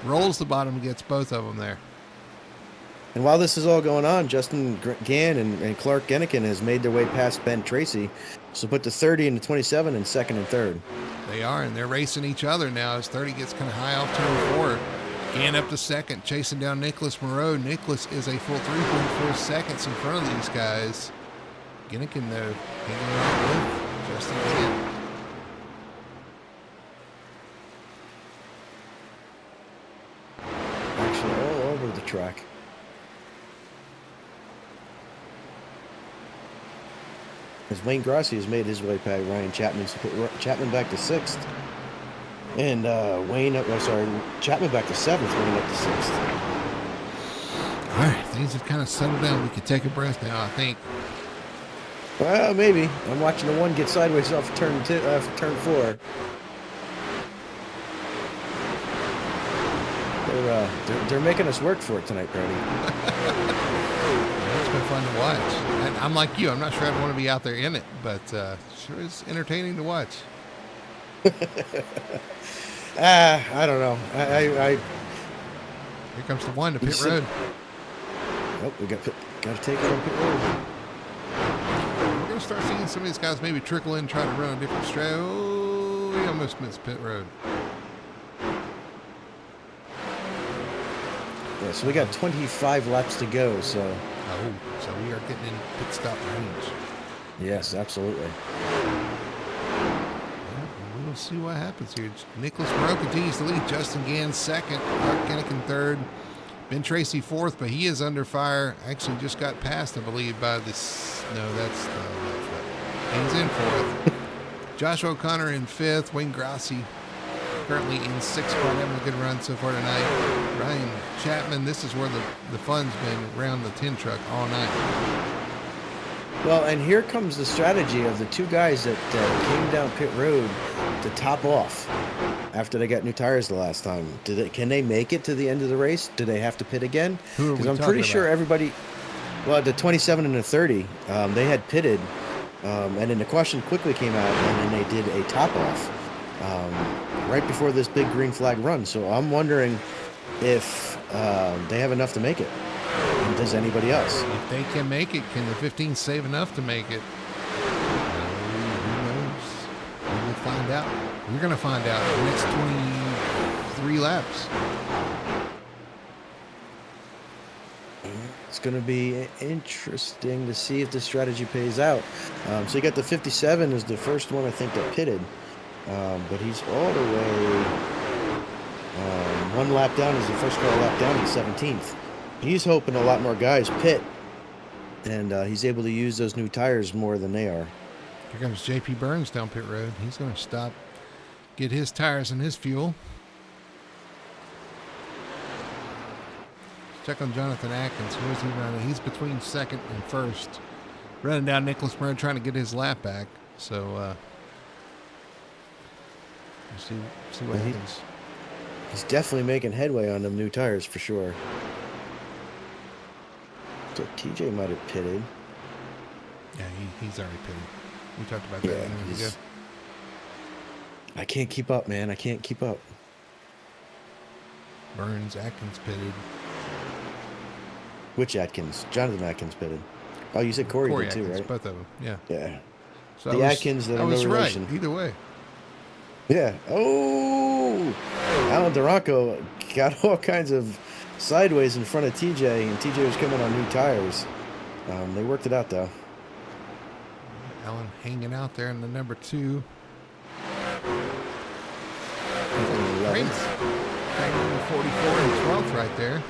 Rolls the bottom and gets both of them there. And while this is all going on, Justin Gann and Clark Gennikin has made their way past Ben Tracy. So put the 30 and the 27 in 2nd and 3rd. They are, and they're racing each other now as 30 gets kind of high off turn 4. Gann up to 2nd, chasing down Nicholas Moreau. Nicholas is a full 3.4 seconds in front of these guys. Gennikin, though, hanging out with Justin Gann. Actually, all over the track. As Wayne Grossi has made his way back, Ryan Chapman back to 6th. And Chapman back to 7th, Wayne up to 6th. All right, things have kind of settled down. We could take a breath now, I think. Well, maybe. I'm watching the one get sideways off turn 4. They're making us work for it tonight, Brody. It's been fun to watch. And I'm like you. I'm not sure I'd want to be out there in it, but sure is entertaining to watch. I don't know. Here comes the one to pit road. Oh, we got to take it on pit road. We're going to start seeing some of these guys maybe trickle in, try to run a different straight. Oh, he almost missed pit road. Yeah, so we got 25 laps to go. So We are getting in pit stop range. Yes, absolutely. We'll see what happens here. Nicholas Moreau continues to lead. Justin Gann second. Clark Kennican third. Ben Tracy fourth, but he is under fire. Actually just got passed, I believe, by this. No, that's he's in fourth. Josh O'Connor in fifth. Wayne Grossi currently in sixth spot, having a good run so far tonight. Ryan Chapman, this is where the fun's been around the tin truck all night. Well, and here comes the strategy of the two guys that came down pit road to top off after they got new tires the last time. Can they make it to the end of the race? Do they have to pit again? Because I'm pretty sure everybody, well, the 27 and the 30, they had pitted, and then the question quickly came out, and then they did a top off right before this big green flag run. So I'm wondering if they have enough to make it. And does anybody else? If they can make it, can the 15 save enough to make it? Who knows? We will find out. We're going to find out in the next 23 laps. It's going to be interesting to see if this strategy pays out. So you got the 57 is the first one I think that pitted, but he's all the way one lap down. Is the first car lap down in 17th. He's hoping a lot more guys pit, and he's able to use those new tires more than they are. Here comes J.P. Burns down pit road. He's going to stop, get his tires and his fuel. Check on Jonathan Atkins. Where's he running? He's between second and first. Running down Nicholas Moreau, trying to get his lap back. So, we'll see what happens. He's definitely making headway on them new tires for sure. So TJ might have pitted. Yeah, he's already pitted. We talked about that a minute ago. I can't keep up, man. I can't keep up. Burns, Atkins pitted. Which Atkins? Jonathan Atkins pitted. Oh, you said Corey did Atkins, too, right? Both of them, yeah. Yeah. So the Atkins that I was right. Either way. Yeah. Oh, Alan Duranco got all kinds of sideways in front of TJ, and TJ was coming on new tires. They worked it out though. Alan hanging out there in the number 2. Crane's 44 and 12th right there.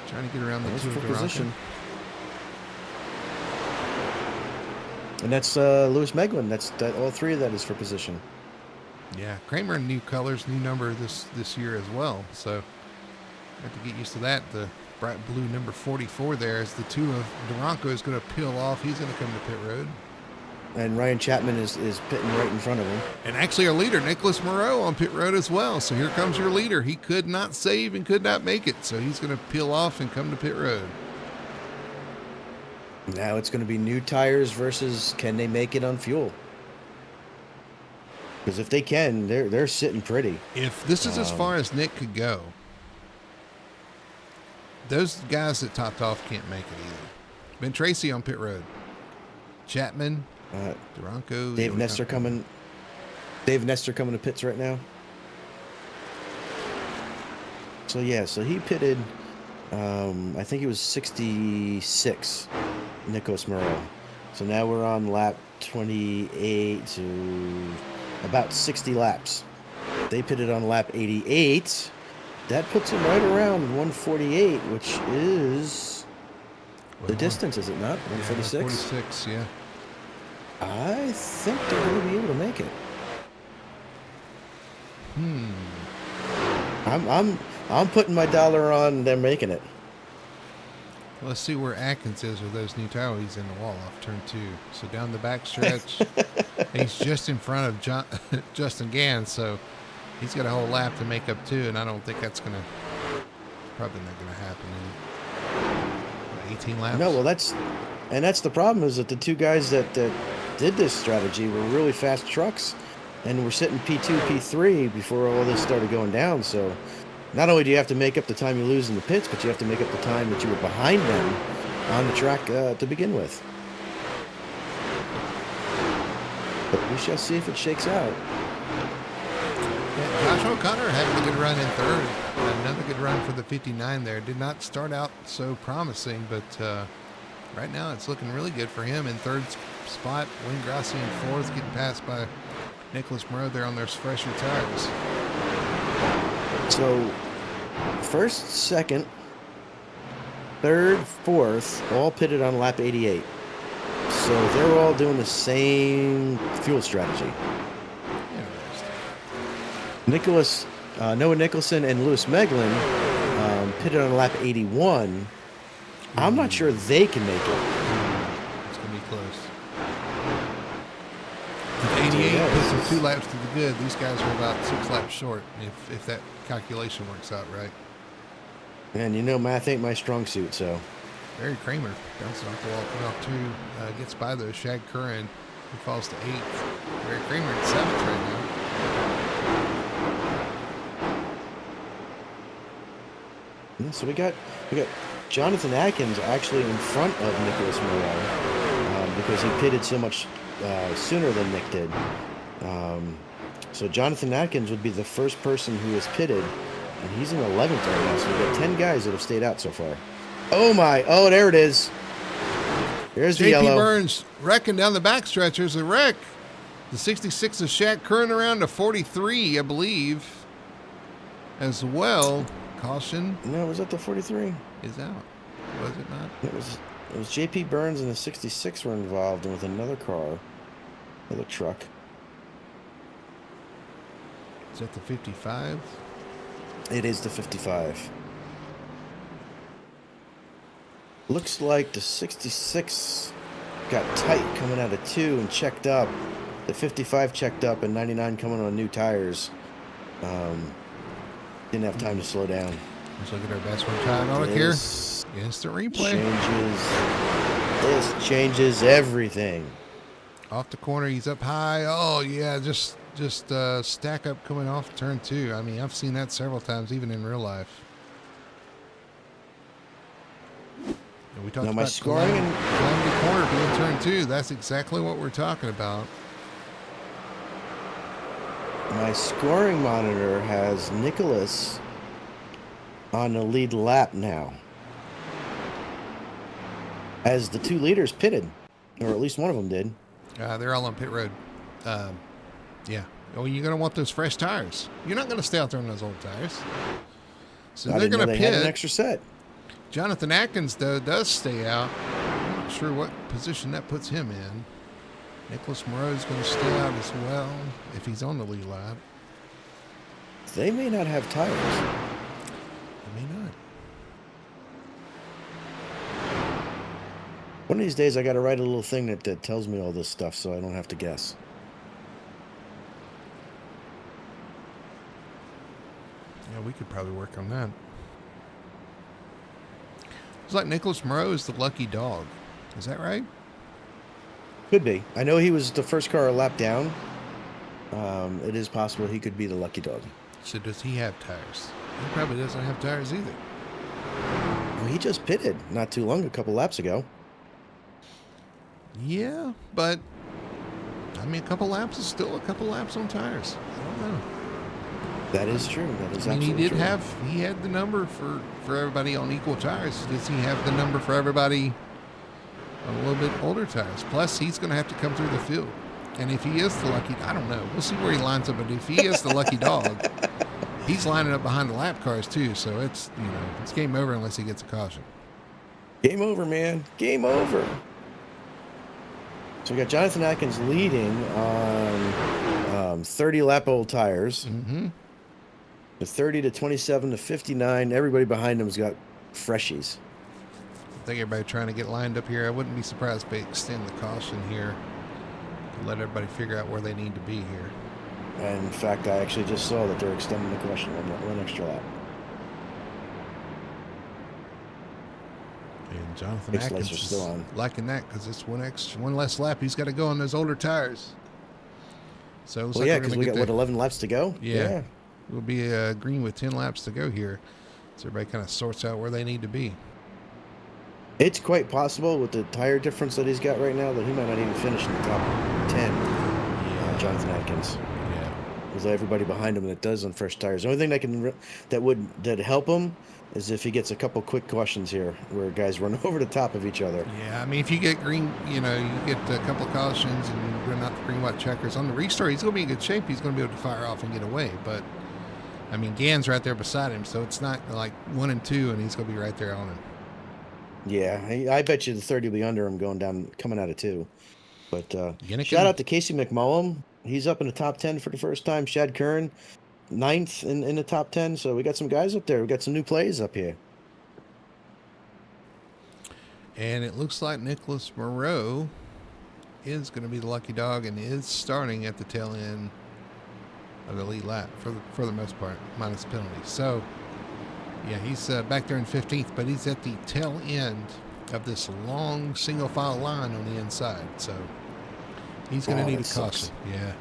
Trying to get around the 2 of position. And that's Lewis Meglin. All 3 of that is for position. Yeah, Kramer in new colors, new number this year as well. So have to get used to that. The bright blue number 44 there is the 2 of Duranco is going to peel off. He's going to come to pit road. And Ryan Chapman is pitting right in front of him. And actually our leader, Nicholas Moreau, on pit road as well. So here comes your leader. He could not save and could not make it. So he's going to peel off and come to pit road. Now it's going to be new tires versus can they make it on fuel? Because if they can, they're sitting pretty. If this is as far as Nick could go, those guys that topped off can't make it either. Ben Tracy on pit road. Chapman, Duranco. Dave Nestor coming to pits right now. So he pitted, I think he was 66, Nicholas Moreau. So now we're on lap 28 to about 60 laps. They pitted on lap 88. That puts him right around 148, which is the distance, is it not? 146? 146, yeah. I think they're going to be able to make it. I'm putting my dollar on them making it. Let's see where Atkins is with those new tires. He's in the wall off turn 2. So down the back stretch, he's just in front of Justin Gans, so he's got a whole lap to make up too, and I don't think that's probably not going to happen in 18 laps. No, well, that's the problem, is that the two guys that did this strategy were really fast trucks, and were sitting P2, P3 before all this started going down. So not only do you have to make up the time you lose in the pits, but you have to make up the time that you were behind them on the track to begin with. But we shall see if it shakes out. Yeah, Josh O'Connor having a good run in third. Another good run for the 59 there. Did not start out so promising, but right now it's looking really good for him in third spot. Wayne Grassi in fourth, getting passed by Nicholas Moreau there on their fresher tires. So first, second, third, fourth, all pitted on lap 88. So they're all doing the same fuel strategy. Noah Nicholson and Lewis Meglin pitted on lap 81. I'm not sure they can make it. It's going to be close. With 88 puts them 2 laps to the good. These guys are about 6 laps short, if that calculation works out right. And you know, math ain't my strong suit, so. Barry Kramer bouncing off the wall, coming off 2, gets by those. Shag Curran, who falls to 8th. Barry Kramer at 7th right now. Yeah, so we got Jonathan Atkins actually in front of Nicholas Moreau because he pitted so much sooner than Nick did. So Jonathan Atkins would be the first person who has pitted, and he's in 11th right now. So we've got 10 guys that have stayed out so far. Oh my! Oh, there it is. There's the yellow. JP Burns wrecking down the backstretch. There's a wreck. The 66 of Shaq Curran around to 43, I believe, as well. Caution. No, was that the 43? Is out. Was it not? It was JP Burns and the 66 were involved, and with another car, another truck. Is that the 55? It is the 55. Looks like the 66 got tight coming out of 2 and checked up. The 55 checked up, and 99 coming on new tires. Didn't have time to slow down. Let's look at our best one time out here. Instant replay. This changes everything. Off the corner, he's up high. Oh yeah, just stack up coming off turn 2. I mean, I've seen that several times, even in real life. And we talked about Calamity Corner being turn 2. That's exactly what we're talking about. My scoring monitor has Nicholas on the lead lap now, as the 2 leaders pitted, or at least one of them did. They're all on pit road. Yeah. Oh, you're going to want those fresh tires. You're not going to stay out there on those old tires. So they're going to pit. Had an extra set. Jonathan Atkins, though, does stay out. I'm not sure what position that puts him in. Nicholas Moreau is going to stay out as well if he's on the lead lap. They may not have tires. They may not. One of these days, I got to write a little thing that tells me all this stuff so I don't have to guess. Yeah, we could probably work on that. It's like Nicholas Moreau is the lucky dog. Is that right? Could be. I know he was the first car a lap down. It is possible he could be the lucky dog. So does he have tires? He probably doesn't have tires either. Well, he just pitted not too long, a couple laps ago. Yeah, but I mean, a couple laps is still a couple laps on tires. I don't know. That is true. That is absolutely he true. He had the number for everybody on equal tires. Does he have the number for everybody on a little bit older tires? Plus, he's going to have to come through the field. And if he is the lucky, I don't know. We'll see where he lines up. But if he is the lucky dog, he's lining up behind the lap cars too. So it's game over unless he gets a caution. Game over, man. Game over. So we got Jonathan Atkins leading on 30 lap old tires. Mm-hmm. The 30 to 27 to 59. Everybody behind him's got freshies. I think everybody trying to get lined up here. I wouldn't be surprised if they extend the caution here to let everybody figure out where they need to be here. And in fact, I actually just saw that they're extending the caution one extra lap. And Jonathan Mixed Atkins lights are is still on. liking that because it's one less lap he's got to go on those older tires. So Well, yeah, because we got, 11 laps to go? Yeah. We'll be green with 10 laps to go here. So everybody kind of sorts out where they need to be. It's quite possible with the tire difference that he's got right now that he might not even finish in the top 10, Jonathan Atkins. Yeah. There's everybody behind him that does on fresh tires. The only thing that help him is if he gets a couple quick cautions here where guys run over the top of each other. Yeah, I mean, if you get green, you get a couple of cautions and you run out the green white checkers on the restart, he's going to be in good shape. He's going to be able to fire off and get away. But I mean, Gann's right there beside him, so it's not like 1 and 2, and he's going to be right there on him. Yeah, I bet you the 30 will be under him coming out of 2. But shout out to Casey McMullen. He's up in the top 10 for the first time. Shad Kern, 9th in the top 10. So we got some guys up there. We got some new plays up here. And it looks like Nicholas Moreau is going to be the lucky dog and is starting at the tail end of the lead lap for the most part, minus penalties. So, yeah, he's back there in 15th, but he's at the tail end of this long single file line on the inside. So he's going to need a caution. Yeah.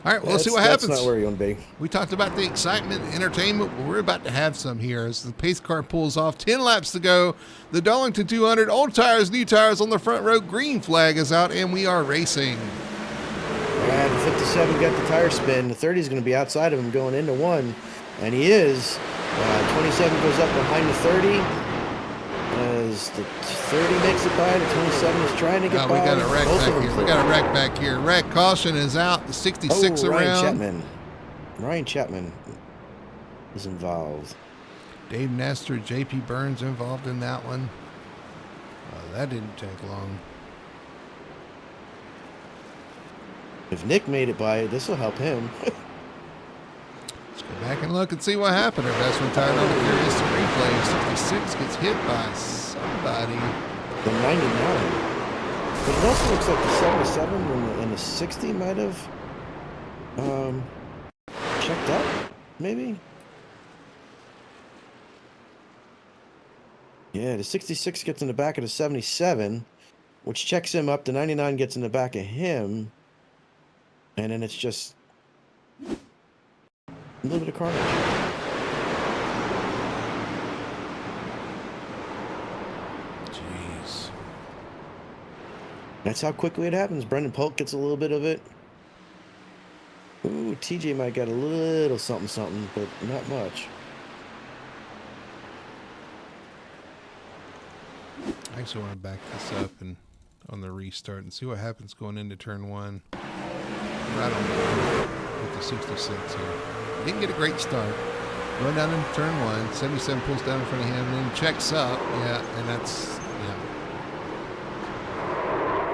All right, well, let's see what happens. That's not where you want to be. We talked about the excitement, entertainment. Well, we're about to have some here as the pace car pulls off. 10 laps to go. The Darlington 200, old tires, new tires on the front row. Green flag is out, and we are racing. And the 57 got the tire spin. The 30 is going to be outside of him going into 1, and he is. 27 goes up behind the 30. As the 30 makes it by, the 27 is trying to get by. We got a wreck back here. We got a wreck back here. Wreck caution is out. The 66 around. Ryan Chapman is involved. Dave Nestor, J.P. Burns involved in that one. That didn't take long. If Nick made it by, this will help him. Let's go back and look and see what happened. Our best one tied on the Curious replay. 66 gets hit by somebody. The 99. But it also looks like the 77 and the 60 might have checked up, maybe? Yeah, the 66 gets in the back of the 77, which checks him up. The 99 gets in the back of him. And then it's just a little bit of carnage. Jeez. That's how quickly it happens. Brendan Polk gets a little bit of it. Ooh, TJ might get a little something, but not much. I actually want to back this up and on the restart and see what happens going into turn 1. Right on with the 66 here. Didn't get a great start. Going down in turn 1. 77 pulls down in front of him and then checks up. Yeah, and that's,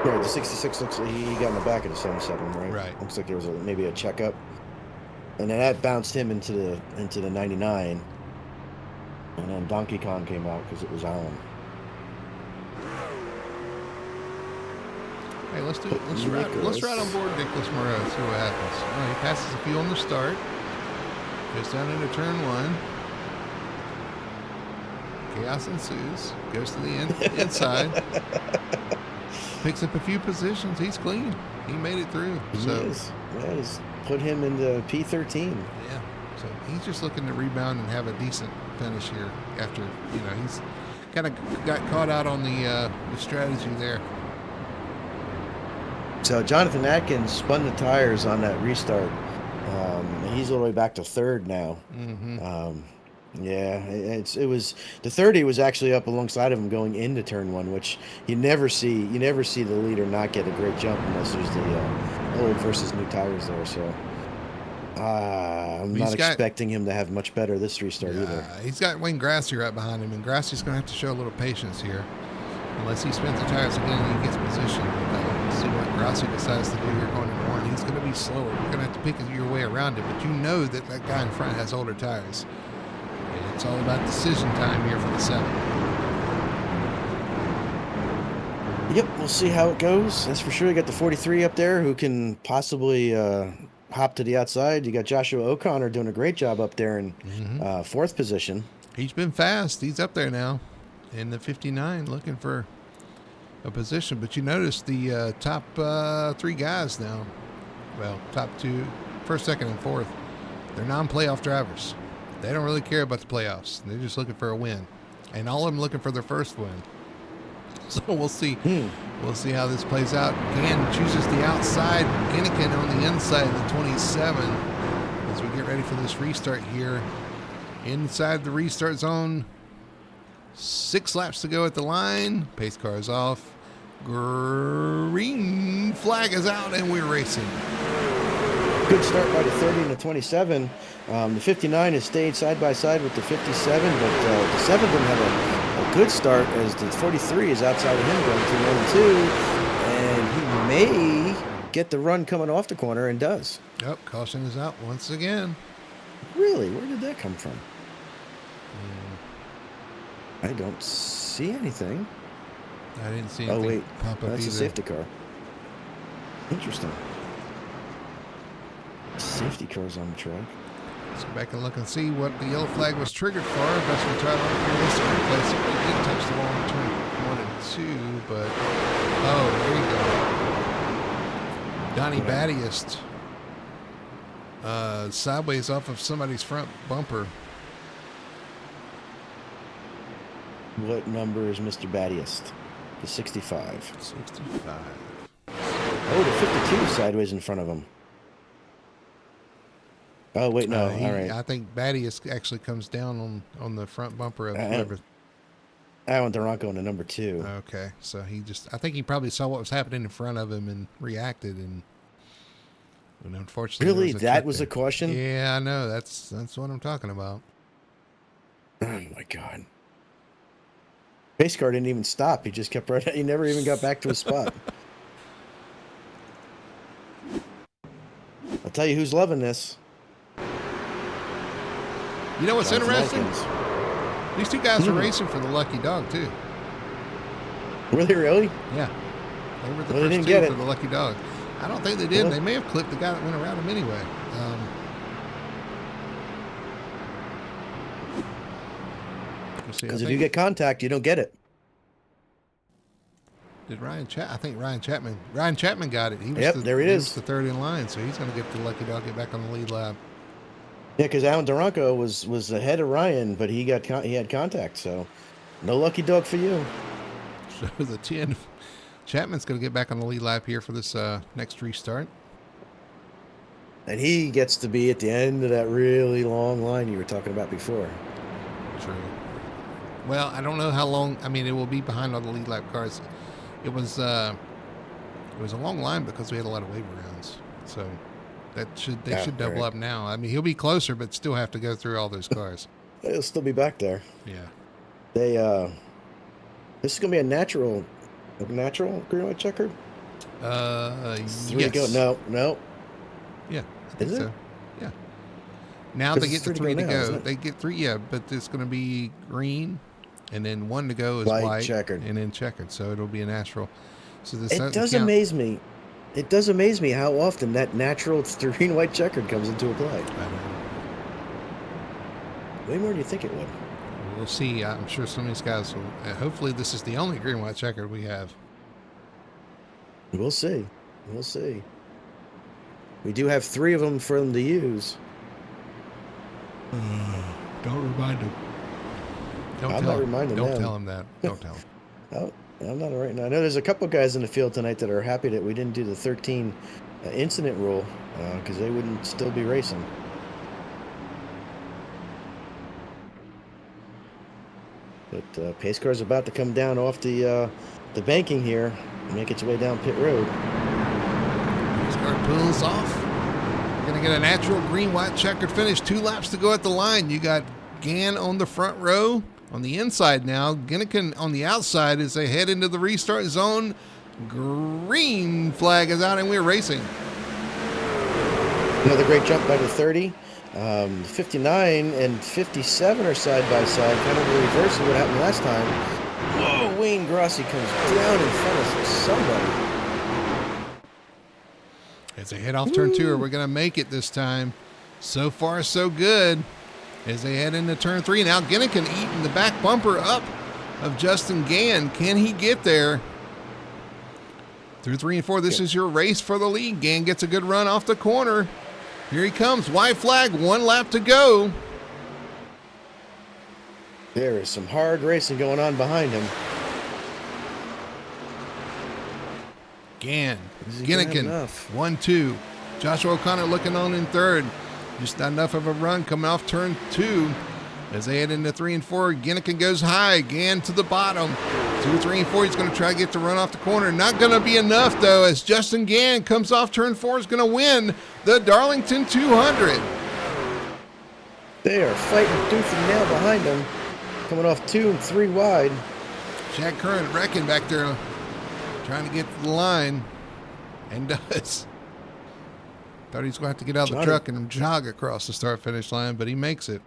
Right, the 66 looks like he got in the back of the 77, right? Right. Looks like there was maybe a checkup. And then that bounced him into the 99. And then Donkey Kong came out because it was on. Hey, let's ride on board Nicholas Moreau, see what happens. All right, he passes a few on the start. Goes down into turn 1. Chaos ensues. Goes to the inside. Picks up a few positions. He's clean. He made it through. He is. Yeah, he's put him into P13. Yeah. So he's just looking to rebound and have a decent finish here after, he's kind of got caught out on the strategy there. So Jonathan Atkins spun the tires on that restart. He's all the way back to 3rd now. Mm-hmm. Yeah, it was the 30 was actually up alongside of him going into turn 1, which you never see the leader not get a great jump unless there's the old versus new tires there. So I'm not expecting him to have much better this restart either. He's got Wayne Grassi right behind him, and Grassi's going to have to show a little patience here, unless he spins the tires again and he gets positioned. Let's see what Grassi decides to do here going in one. He's going to be slower. You're going to have to pick your way around it, but you know that that guy in front has older tires. And it's all about decision time here for the 7. Yep, we'll see how it goes. That's for sure. You got the 43 up there who can possibly hop to the outside. You got Joshua O'Connor doing a great job up there in 4th position. He's been fast. He's up there now in the 59 looking for a position. But you notice the top 3 guys now, well, top 2, 1st, 2nd, and 4th, they're non-playoff drivers. They don't really care about the playoffs. They're just looking for a win. And all of them looking for their first win. So we'll see. We'll see how this plays out. Gann chooses the outside. Ginnikin on the inside of the 27 as we get ready for this restart here. Inside the restart zone. 6 laps to go at the line. Pace car is off. Green flag is out, and we're racing. Good start by the 30 and the 27. The 59 has stayed side by side with the 57, but the 7 didn't have a good start as the 43 is outside of him going to 1 and 2, and he may get the run coming off the corner and does. Yep, caution is out once again. Really? Where did that come from? I don't see anything. I didn't see anything. Oh, wait. Pop up That's either. a safety car. Interesting. Safety cars on the track. Let's go back and look and see what the yellow flag was triggered for. Best we try to replace it. It did touch the wall in turn 1 and 2, but there you go. Donnie Battiest sideways off of somebody's front bumper. What number is Mr. Battiest? The 65. 65. Oh, the 52 sideways in front of him. Oh, wait, no. All right. I think Battiest actually comes down on the front bumper of whoever. Alan Duranko in the number 2. Okay, so I think he probably saw what was happening in front of him and reacted, and unfortunately, really, that was a caution. Yeah, I know. That's what I'm talking about. Oh my God! Pace car didn't even stop. He just kept right. He never even got back to his spot. I'll tell you who's loving this. You know what's interesting? Elkins. These 2 guys are racing for the lucky dog too. Really? Yeah. They were the Well, they first didn't 2 get for it. the lucky dog. I don't think they did. Well, They may have clipped the guy that went around him anyway. Because if you get contact, you don't get it. Did Ryan I think Ryan Chapman got it. He was There he is. He was the 3rd in line, so he's going to get the lucky dog, get back on the lead lap. Yeah, because Alan Duranko was ahead of Ryan, but he had contact, so no lucky dog for you. So the 10, Chapman's going to get back on the lead lap here for this next restart. And he gets to be at the end of that really long line you were talking about before. True. Well, I don't know how long. I mean, it will be behind all the lead lap cars. It was a long line because we had a lot of wave rounds. So they should double up now. I mean, he'll be closer, but still have to go through all those cars. He'll still be back there. Yeah. This is gonna be a natural green white checkered. Yes. Go. No. Yeah. I think Is it? so. Yeah. Now they get to 3 to now, go. isn't it? They get 3, yeah, but it's going to be green, and then 1 to go is white, checkered, and then checkered. So it'll be a natural. So it does amaze me. It does amaze me how often that natural green white checkered comes into play. I don't know. Way more than you think it would. We'll see. I'm sure some of these guys will. Hopefully, this is the only green white checkered we have. We'll see. We'll see. We do have 3 of them for them to use. Don't remind him. I'm not reminding them. Don't tell him that. Don't tell him. Oh, I'm not right now. I know there's a couple guys in the field tonight that are happy that we didn't do the 13 incident rule because they wouldn't still be racing. But pace car's about to come down off the banking here and make its way down pit road. Pace car pulls off. We're going to get a natural green-white checkered finish. 2 laps to go at the line. You got Gann on the front row. On the inside now, Ginnikin on the outside as they head into the restart zone. Green flag is out, and we're racing. Another great jump by the 30. 59 and 57 are side by side, kind of the reverse of what happened last time. Whoa, Wayne Grossi comes down in front of somebody. As they head off turn 2, are we going to make it this time? So far, so good. As they head into turn 3, now Ginnikin eating the back bumper up of Justin Gann. Can he get there? Through 3 and 4, this is your race for the lead. Gann gets a good run off the corner. Here he comes. White flag, 1 lap to go. There is some hard racing going on behind him. Gann, Ginnikin, 1-2. Joshua O'Connor looking on in third. Just not enough of a run coming off turn 2. As they head into 3 and 4, Ginnikin goes high. Gann to the bottom. 2, 3, and 4. He's going to try to get the run off the corner. Not going to be enough, though, as Justin Gann comes off turn 4. Is going to win the Darlington 200. They are fighting tooth and nail behind him. Coming off 2 and 3 wide. Chad Curran wrecking back there, trying to get to the line. And does. Thought he was going to have to get out of the truck and jog across the start-finish line, but he makes it.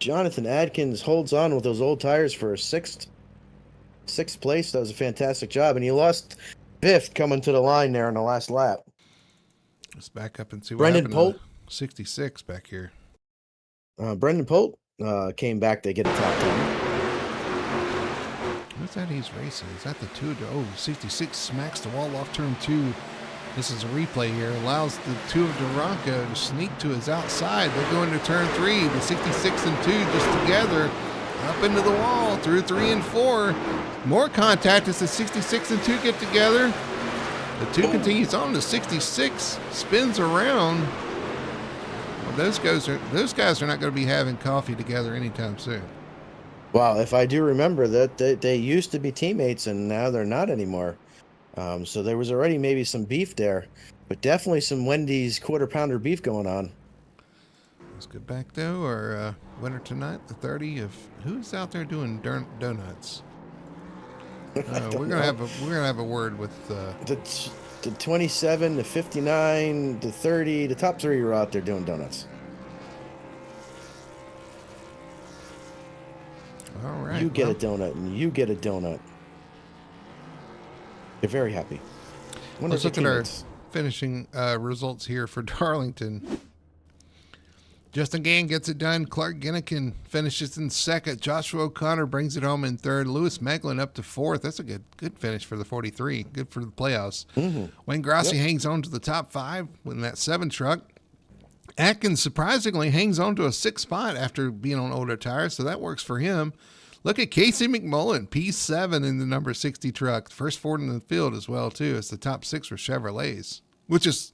Jonathan Adkins holds on with those old tires for a sixth place. That was a fantastic job, and he lost 5th coming to the line there in the last lap. Let's back up and see what Brendan happened. Polt, 66 back here. Brendan Polt came back to get a top 10. What's that he's racing? Is that the 2? 66 smacks the wall off turn 2. This is a replay here. Allows the 2 of Duranco to sneak to his outside. They go into turn 3. The 66 and 2 just together. Up into the wall through 3 and 4. More contact as the 66 and 2 get together. The 2 continues on. The 66 spins around. Well, those guys are not going to be having coffee together anytime soon. Wow, if I do remember that they used to be teammates and now they're not anymore. So there was already maybe some beef there, but definitely some Wendy's quarter pounder beef going on. Let's get back though. Our winner tonight, the 30 of who's out there doing donuts. We're gonna have a word with the 27, the 59, the 30. The top 3 are out there doing donuts. All right. You get a donut, and you get a donut. They're very happy. Let's look at our finishing results here for Darlington. Justin Gann gets it done. Clark Ginnikin finishes in 2nd. Joshua O'Connor brings it home in 3rd. Lewis Meglin up to 4th. That's a good finish for the 43. Good for the playoffs. Mm-hmm. Wayne Grossi hangs on to the top 5 with that 7 truck. Atkins surprisingly hangs on to a 6th spot after being on older tires, so that works for him. Look at Casey McMullen, P7 in the number 60 truck. First Ford in the field as well, too, as the top 6 were Chevrolets, which is,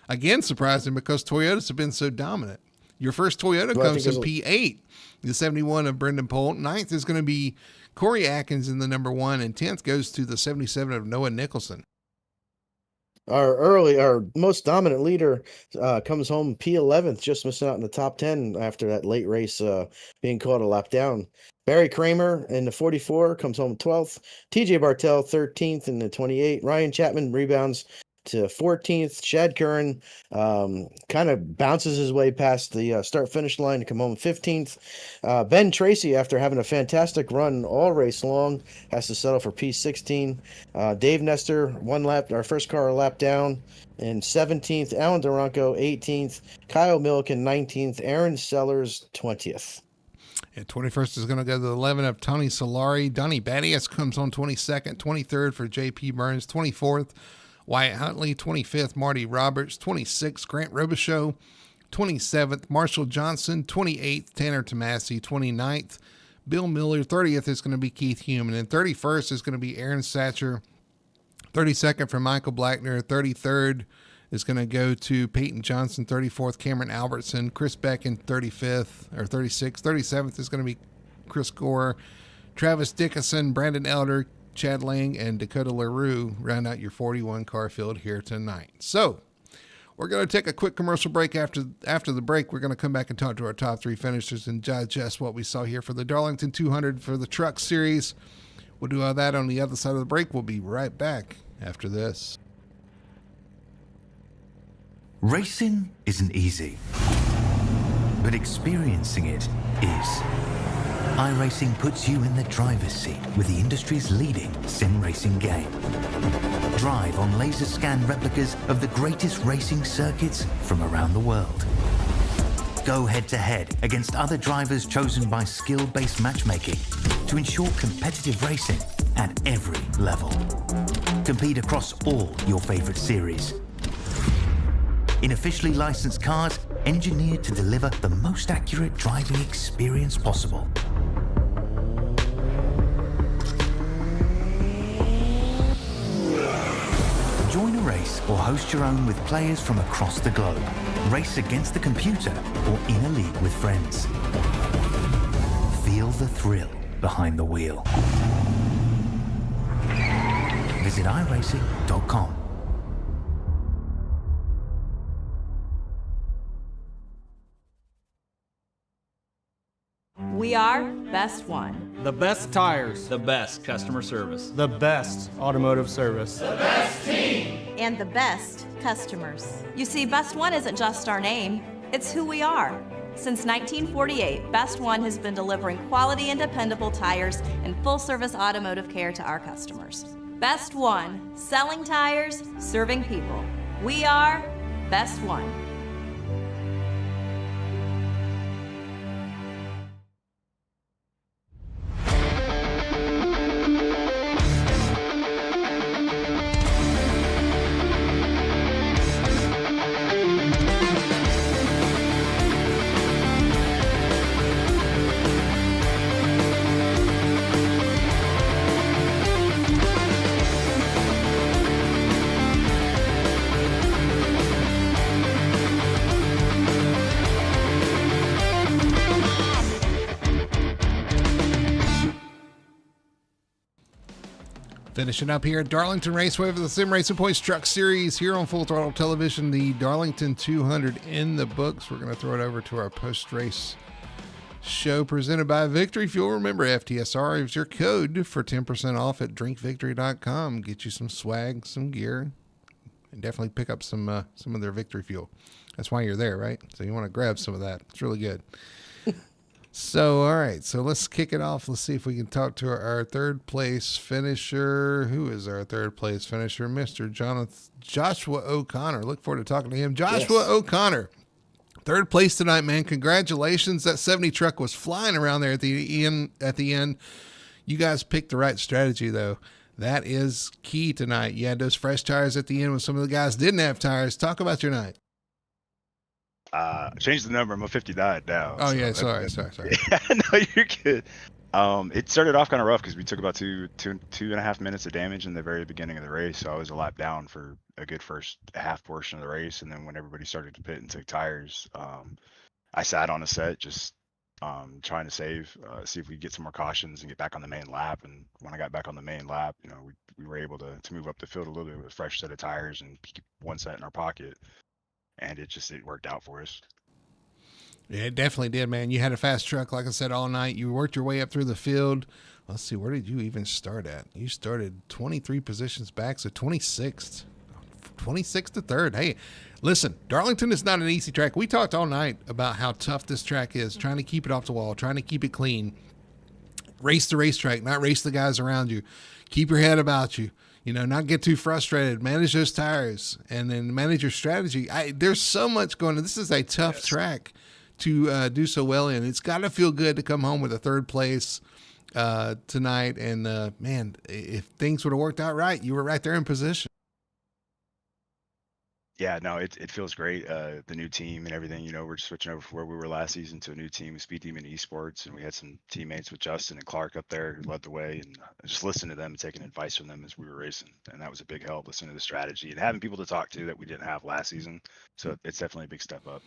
again, surprising because Toyotas have been so dominant. Your first Toyota comes in P8, the 71 of Brendan Polt. 9th is going to be Corey Atkins in the number 1, and 10th goes to the 77 of Noah Nicholson. Our most dominant leader comes home P11th, just missing out in the top 10 after that late race being caught a lap down. Barry Kramer in the 44 comes home 12th. TJ Bartell 13th in the 28. Ryan Chapman rebounds to 14th. Chad Curran kind of bounces his way past the start-finish line to come home 15th. Ben Tracy, after having a fantastic run all race long, has to settle for P16. Dave Nestor, our first car a lap down, in 17th. Alan Duranco, 18th. Kyle Milliken, 19th. Aaron Sellers, 20th. And 21st is going to go to the 11 of Tony Solari. Donnie Battius comes on 22nd. 23rd for J.P. Burns. 24th, Wyatt Huntley. 25th, Marty Roberts. 26th, Grant Robichaux. 27th, Marshall Johnson. 28th, Tanner Tomasi. 29th, Bill Miller. 30th is going to be Keith Hume. And 31st is going to be Aaron Satcher. 32nd for Michael Blackner. 33rd is going to go to Peyton Johnson. 34th, Cameron Albertson. Chris Becken, 35th or 36th. 37th is going to be Chris Gore. Travis Dickinson, Brandon Elder, Chad Lang, and Dakota LaRue round out your 41 car field here tonight. So we're going to take a quick commercial break. After the break, we're going to come back and talk to our top 3 finishers and digest what we saw here for the Darlington 200 for the Truck Series. We'll do all that on the other side of the break. We'll be right back after this. Racing isn't easy, but experiencing it is. iRacing puts you in the driver's seat with the industry's leading sim racing game. Drive on laser scan replicas of the greatest racing circuits from around the world. Go head to head against other drivers chosen by skill-based matchmaking to ensure competitive racing at every level. Compete across all your favorite series. In officially licensed cars, engineered to deliver the most accurate driving experience possible. Join a race or host your own with players from across the globe. Race against the computer or in a league with friends. Feel the thrill behind the wheel. Visit iRacing.com. We are Best One. The best tires. The best customer service. The best automotive service. And the best customers. You see, Best One isn't just our name, it's who we are. Since 1948, Best One has been delivering quality and dependable tires and full-service automotive care to our customers. Best One, selling tires, serving people. We are Best One. Finishing up here at Darlington Raceway for the Sim Racing Points Truck Series here on Full Throttle Television, the Darlington 200 in the books. We're going to throw it over to our post-race show presented by Victory Fuel. Remember, FTSR is your code for 10% off at drinkvictory.com. Get you some swag, some gear, and definitely pick up some of their Victory Fuel. That's why you're there, right? So you want to grab some of that. It's really good. So, all right. So let's kick it off. Let's see if we can talk to our third place finisher. Who is our third place finisher? Mr. Joshua O'Connor. Look forward to talking to him. Joshua O'Connor, third place tonight, man. Congratulations. That 70 truck was flying around there at the end. You guys picked the right strategy, though. That is key tonight. You had those fresh tires at the end when some of the guys didn't have tires. Talk about your night. Changed the number. I'm a 59 now. Oh, so yeah. Sorry. Yeah, no, you're good. It started off kind of rough because we took about two and a half minutes of damage in the very beginning of the race. So I was a lap down for a good first half portion of the race. And then when everybody started to pit and take tires, I sat on a set just trying to see if we could get some more cautions and get back on the main lap. And when I got back on the main lap, we were able to move up the field a little bit with a fresh set of tires and keep one set in our pocket. And it worked out for us. Yeah, it definitely did, man. You had a fast truck, like I said, all night. You worked your way up through the field. Let's see, where did you even start at? You started 23 positions back, so 26th to third. Hey, listen, Darlington is not an easy track. We talked all night about how tough this track is, trying to keep it off the wall, trying to keep it clean. Race the racetrack, not race the guys around you. Keep your head about you. Not get too frustrated, manage those tires, and then manage your strategy. There's so much going on. This is a tough track to do so well in. It's got to feel good to come home with a third place tonight. And, man, if things would have worked out right, you were right there in position. Yeah, no, it feels great. The new team and everything, we're switching over from where we were last season to a new team, Speed Team and Esports. And we had some teammates with Justin and Clark up there who led the way, and just listening to them and taking advice from them as we were racing. And that was a big help, listening to the strategy and having people to talk to that we didn't have last season. So it's definitely a big step up.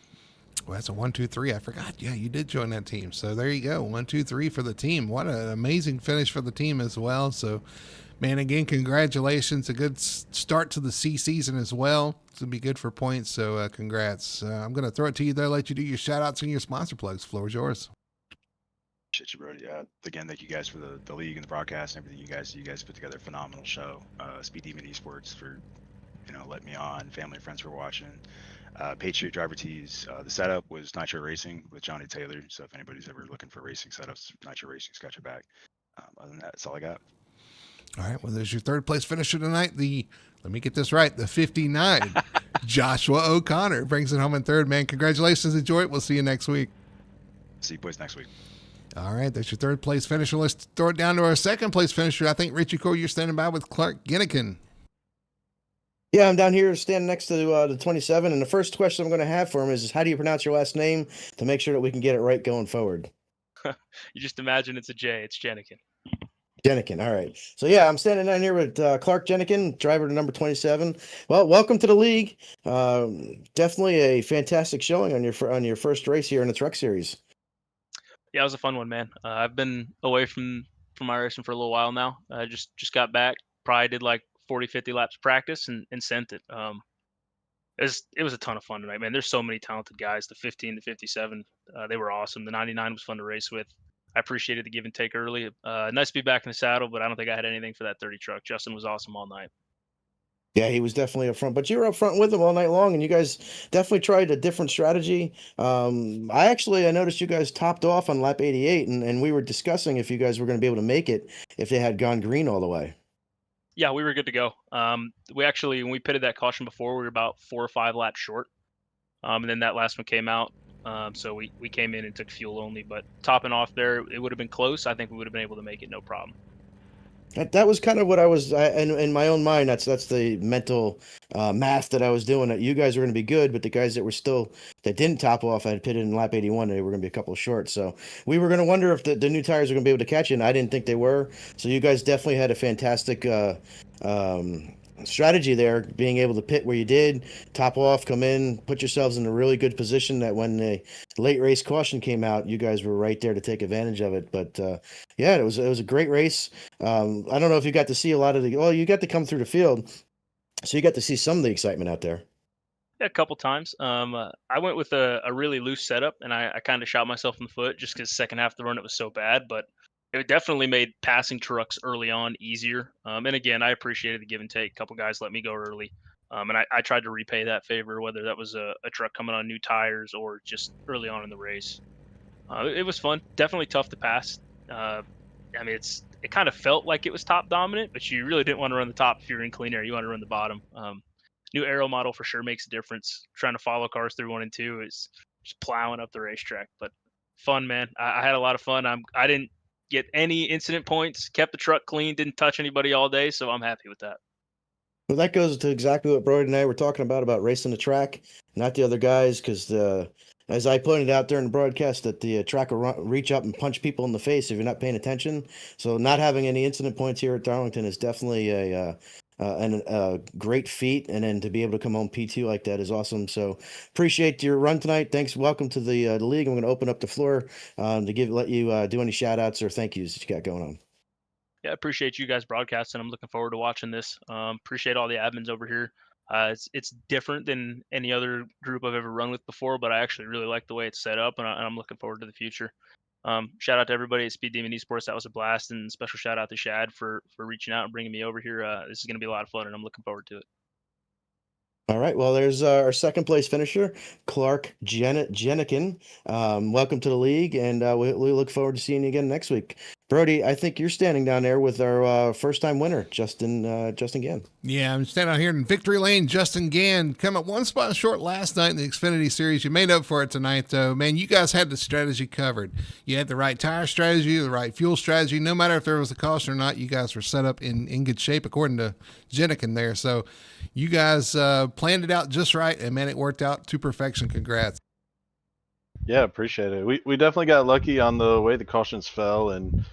Well, that's a 1, 2, 3. I forgot. Yeah, you did join that team. So there you go. 1, 2, 3 for the team. What an amazing finish for the team as well. So, man, again, congratulations. A good start to the C season as well. It's going to be good for points. So congrats. I'm going to throw it to you there, let you do your shout outs and your sponsor plugs. Floor is yours. Shit, you, Brody. Again, thank you guys for the league and the broadcast and everything. You guys put together a phenomenal show. Speed Demon Esports for letting me on. Family and friends for watching. Patriot Driver Tees. The setup was Nitro Racing with Johnny Taylor. So if anybody's ever looking for racing setups, Nitro Racing's got your back. Other than that, that's all I got. All right. Well, there's your third place finisher tonight. Let me get this right. The 59, Joshua O'Connor brings it home in third. Man, congratulations. Enjoy it. We'll see you next week. See you boys next week. All right. That's your third place finisher. Let's throw it down to our second place finisher. I think, Richie Cole, you're standing by with Clark Ginnikin. Yeah, I'm down here standing next to the 27, and the first question I'm going to have for him is how do you pronounce your last name to make sure that we can get it right going forward? You just imagine it's a J. It's Jenikin. Jenikin, all right. So yeah, I'm standing down here with Clark Jenikin, driver to number 27. Well, welcome to the league. Definitely a fantastic showing on your first race here in the Truck Series. Yeah, it was a fun one, man. I've been away from my racing for a little while now. I just got back. Probably did like 40, 50 laps of practice and sent it. It was a ton of fun tonight, man. There's so many talented guys. The 15, the 57, they were awesome. The 99 was fun to race with. I appreciated the give and take early. Nice to be back in the saddle, but I don't think I had anything for that 30 truck. Justin was awesome all night. Yeah, he was definitely up front, but you were up front with him all night long, and you guys definitely tried a different strategy. I noticed you guys topped off on lap 88, and we were discussing if you guys were going to be able to make it if they had gone green all the way. Yeah, we were good to go. We actually, when we pitted that caution before, we were about 4 or 5 laps short. And then that last one came out. So we came in and took fuel only, but topping off there, it would have been close. I think we would have been able to make it no problem. That was kind of what I was in my own mind. That's the mental math that I was doing. That you guys were going to be good, but the guys that didn't top off, I had pitted in lap 81. They were going to be a couple short. So we were going to wonder if the new tires were going to be able to catch you, and I didn't think they were. So you guys definitely had a fantastic strategy there, being able to pit where you did, top off, come in, put yourselves in a really good position that when the late race caution came out, you guys were right there to take advantage of it. But yeah, it was a great race. I don't know if you got to see a lot of you got to come through the field, so you got to see some of the excitement out there. Yeah, a couple times. I went with a really loose setup, and I kind of shot myself in the foot just because second half of the run it was so bad, but it definitely made passing trucks early on easier. And again, I appreciated the give and take. A couple guys let me go early. And I tried to repay that favor, whether that was a truck coming on new tires or just early on in the race. It was fun. Definitely tough to pass. I mean, it kind of felt like it was top dominant, but you really didn't want to run the top if you're in clean air. You want to run the bottom. New aero model for sure makes a difference. Trying to follow cars through 1 and 2 is just plowing up the racetrack. But fun, man. I had a lot of fun. I didn't get any incident points, kept the truck clean, didn't touch anybody all day, so I'm happy with that. Well, that goes to exactly what Brody and I were talking about racing the track, not the other guys, because as I pointed out during the broadcast, that the track will reach up and punch people in the face if you're not paying attention. So not having any incident points here at Darlington is definitely a great feat, and then to be able to come home P2 like that is awesome. So appreciate your run tonight. Thanks. Welcome to the league. I'm going to open up the floor to let you do any shout outs or thank yous that you got going on. Yeah, I appreciate you guys broadcasting. I'm looking forward to watching this. Appreciate all the admins over here. It's different than any other group I've ever run with before, but I actually really like the way it's set up, and I'm looking forward to the future. Shout out to everybody at Speed Demon Esports. That was a blast, and special shout out to Shad for reaching out and bringing me over here. This is going to be a lot of fun, and I'm looking forward to it. All right. Well, there's our second place finisher, Clark Jenikin. Welcome to the league, and we look forward to seeing you again next week. Brody, I think you're standing down there with our first-time winner, Justin Gann. Yeah, I'm standing out here in victory lane. Justin Gann come up 1 spot short last night in the Xfinity Series. You made up for it tonight, though. Man, you guys had the strategy covered. You had the right tire strategy, the right fuel strategy. No matter if there was a caution or not, you guys were set up in good shape, according to Jenikin there. So you guys planned it out just right, and, man, it worked out to perfection. Congrats. Yeah, appreciate it. We definitely got lucky on the way the cautions fell, and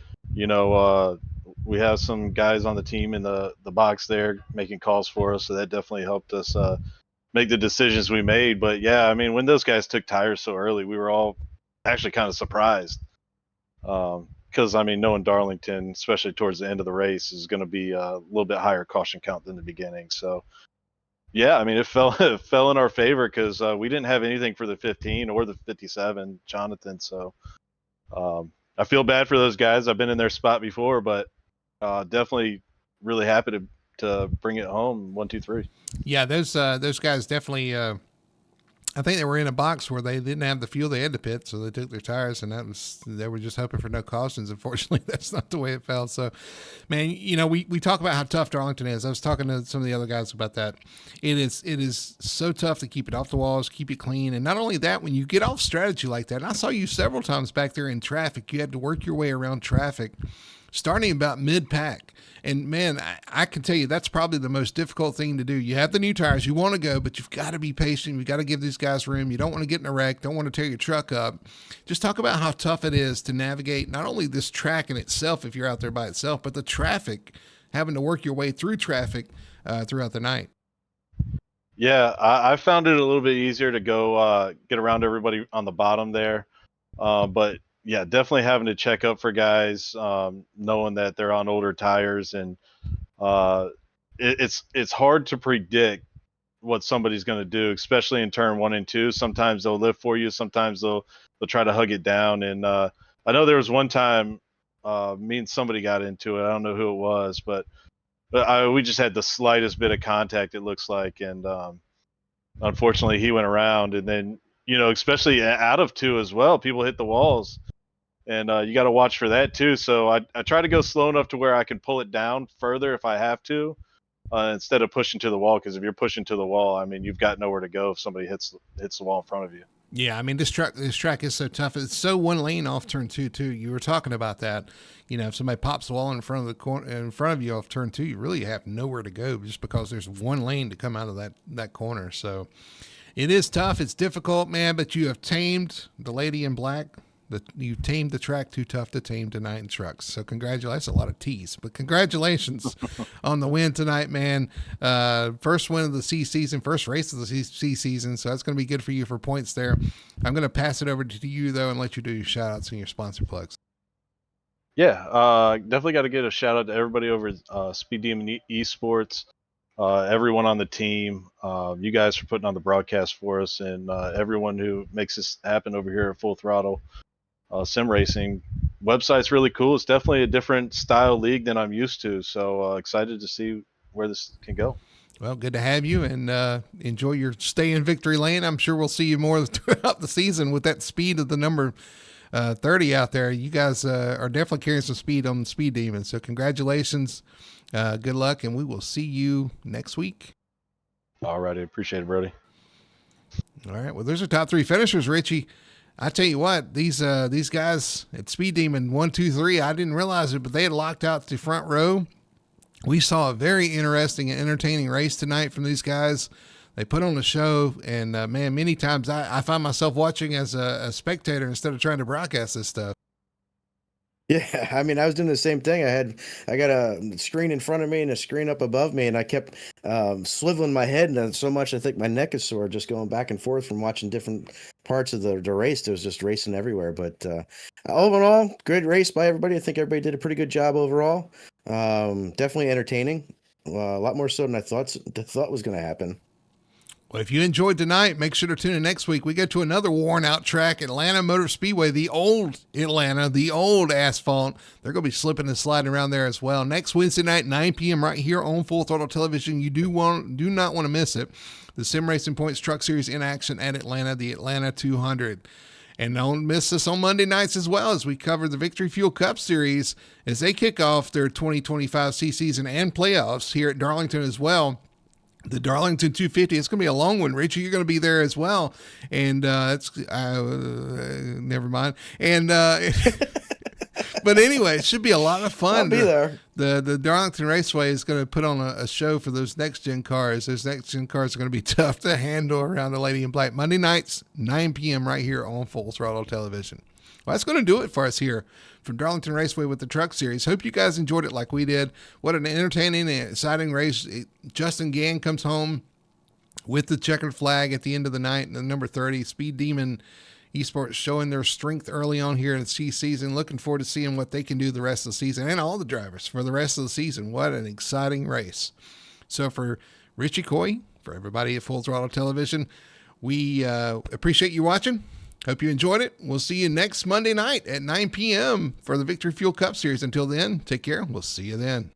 we have some guys on the team in the box there making calls for us, so that definitely helped us make the decisions we made. But yeah, I mean, when those guys took tires so early, we were all actually kind of surprised, because I mean, knowing Darlington, especially towards the end of the race, is going to be a little bit higher caution count than the beginning. So yeah, I mean, it fell in our favor because we didn't have anything for the 15 or the 57, Jonathan. So I feel bad for those guys. I've been in their spot before, but definitely really happy to bring it home. 1, 2, 3. Yeah, those guys definitely. I think they were in a box where they didn't have the fuel they had to pit, so they took their tires, and they were just hoping for no cautions. Unfortunately, that's not the way it felt. So, man, we talk about how tough Darlington is. I was talking to some of the other guys about that. It is so tough to keep it off the walls, keep it clean, and not only that, when you get off strategy like that, and I saw you several times back there in traffic, you had to work your way around traffic, starting about mid-pack. And, man, I can tell you that's probably the most difficult thing to do. You have the new tires. You want to go, but you've got to be patient. You've got to give these guys room. You don't want to get in a wreck. Don't want to tear your truck up. Just talk about how tough it is to navigate not only this track in itself if you're out there by itself, but the traffic, having to work your way through traffic throughout the night. Yeah, I found it a little bit easier to go get around everybody on the bottom there. But yeah, definitely having to check up for guys, knowing that they're on older tires, and it's hard to predict what somebody's going to do, especially in turn 1 and 2. Sometimes they'll lift for you, sometimes they'll try to hug it down. And I know there was one time me and somebody got into it. I don't know who it was, but we just had the slightest bit of contact, it looks like, and unfortunately he went around. And then, especially out of 2 as well, people hit the walls. And you got to watch for that too. So I try to go slow enough to where I can pull it down further if I have to, instead of pushing to the wall. Because if you're pushing to the wall, I mean, you've got nowhere to go if somebody hits the wall in front of you. Yeah, I mean, this track is so tough. It's so one lane off turn 2 too. You were talking about that. If somebody pops the wall in front of you off turn 2, you really have nowhere to go just because there's one lane to come out of that corner. So it is tough. It's difficult, man. But you have tamed the lady in black. You tamed the track too tough to tame tonight in trucks. So congratulations. That's a lot of T's, but congratulations on the win tonight, man. First win of the C season, first race of the C season. So that's going to be good for you for points there. I'm going to pass it over to you though, and let you do your shout outs and your sponsor plugs. Yeah, definitely got to get a shout out to everybody over at Speed Demon Esports, everyone on the team, you guys for putting on the broadcast for us, and everyone who makes this happen over here at Full Throttle Sim Racing. Website's really cool. It's definitely a different style league than I'm used to, so excited to see where this can go. Well, good to have you, and enjoy your stay in victory lane. I'm sure we'll see you more throughout the season with that speed of the number 30 out there. You guys are definitely carrying some speed on the Speed Demon, so congratulations, good luck, and we will see you next week. All righty, appreciate it, Brody. All right, well, there's our top 3 finishers, Richie. I tell you what, these guys at Speed Demon 1, 2, 3, I didn't realize it, but they had locked out the front row. We saw a very interesting and entertaining race tonight from these guys. They put on a show, and man, many times I find myself watching as a spectator instead of trying to broadcast this stuff. Yeah, I mean, I was doing the same thing. I got a screen in front of me and a screen up above me, and I kept swiveling my head, and so much I think my neck is sore just going back and forth from watching different parts of the race. There was just racing everywhere. But all in all, good race by everybody. I think everybody did a pretty good job overall. Definitely entertaining. A lot more so than I thought was going to happen. Well, if you enjoyed tonight, make sure to tune in next week. We go to another worn-out track, Atlanta Motor Speedway, the old Atlanta, the old asphalt. They're going to be slipping and sliding around there as well. Next Wednesday night, 9 p.m. right here on Full Throttle Television. You do not want to miss it. The Sim Racing Points Truck Series in action at Atlanta, the Atlanta 200. And don't miss us on Monday nights as well as we cover the Victory Fuel Cup Series as they kick off their 2025 season and playoffs here at Darlington as well. The Darlington 250, it's going to be a long one. Richie, you're going to be there as well. And never mind. And but anyway, it should be a lot of fun. I'll be there. The Darlington Raceway is going to put on a show for those next-gen cars. Those next-gen cars are going to be tough to handle around the Lady in Black. Monday nights, 9 p.m. right here on Full Throttle Television. Well, that's going to do it for us here from Darlington Raceway with the Truck Series. Hope you guys enjoyed it like we did. What an entertaining and exciting race. Justin Gann comes home with the checkered flag at the end of the night. And the number 30, Speed Demon Esports, showing their strength early on here in the C season. Looking forward to seeing what they can do the rest of the season, and all the drivers for the rest of the season. What an exciting race. So for Richie Coy, for everybody at Full Throttle Television, we appreciate you watching. Hope you enjoyed it. We'll see you next Monday night at 9 p.m. for the Victory Fuel Cup Series. Until then, take care. We'll see you then.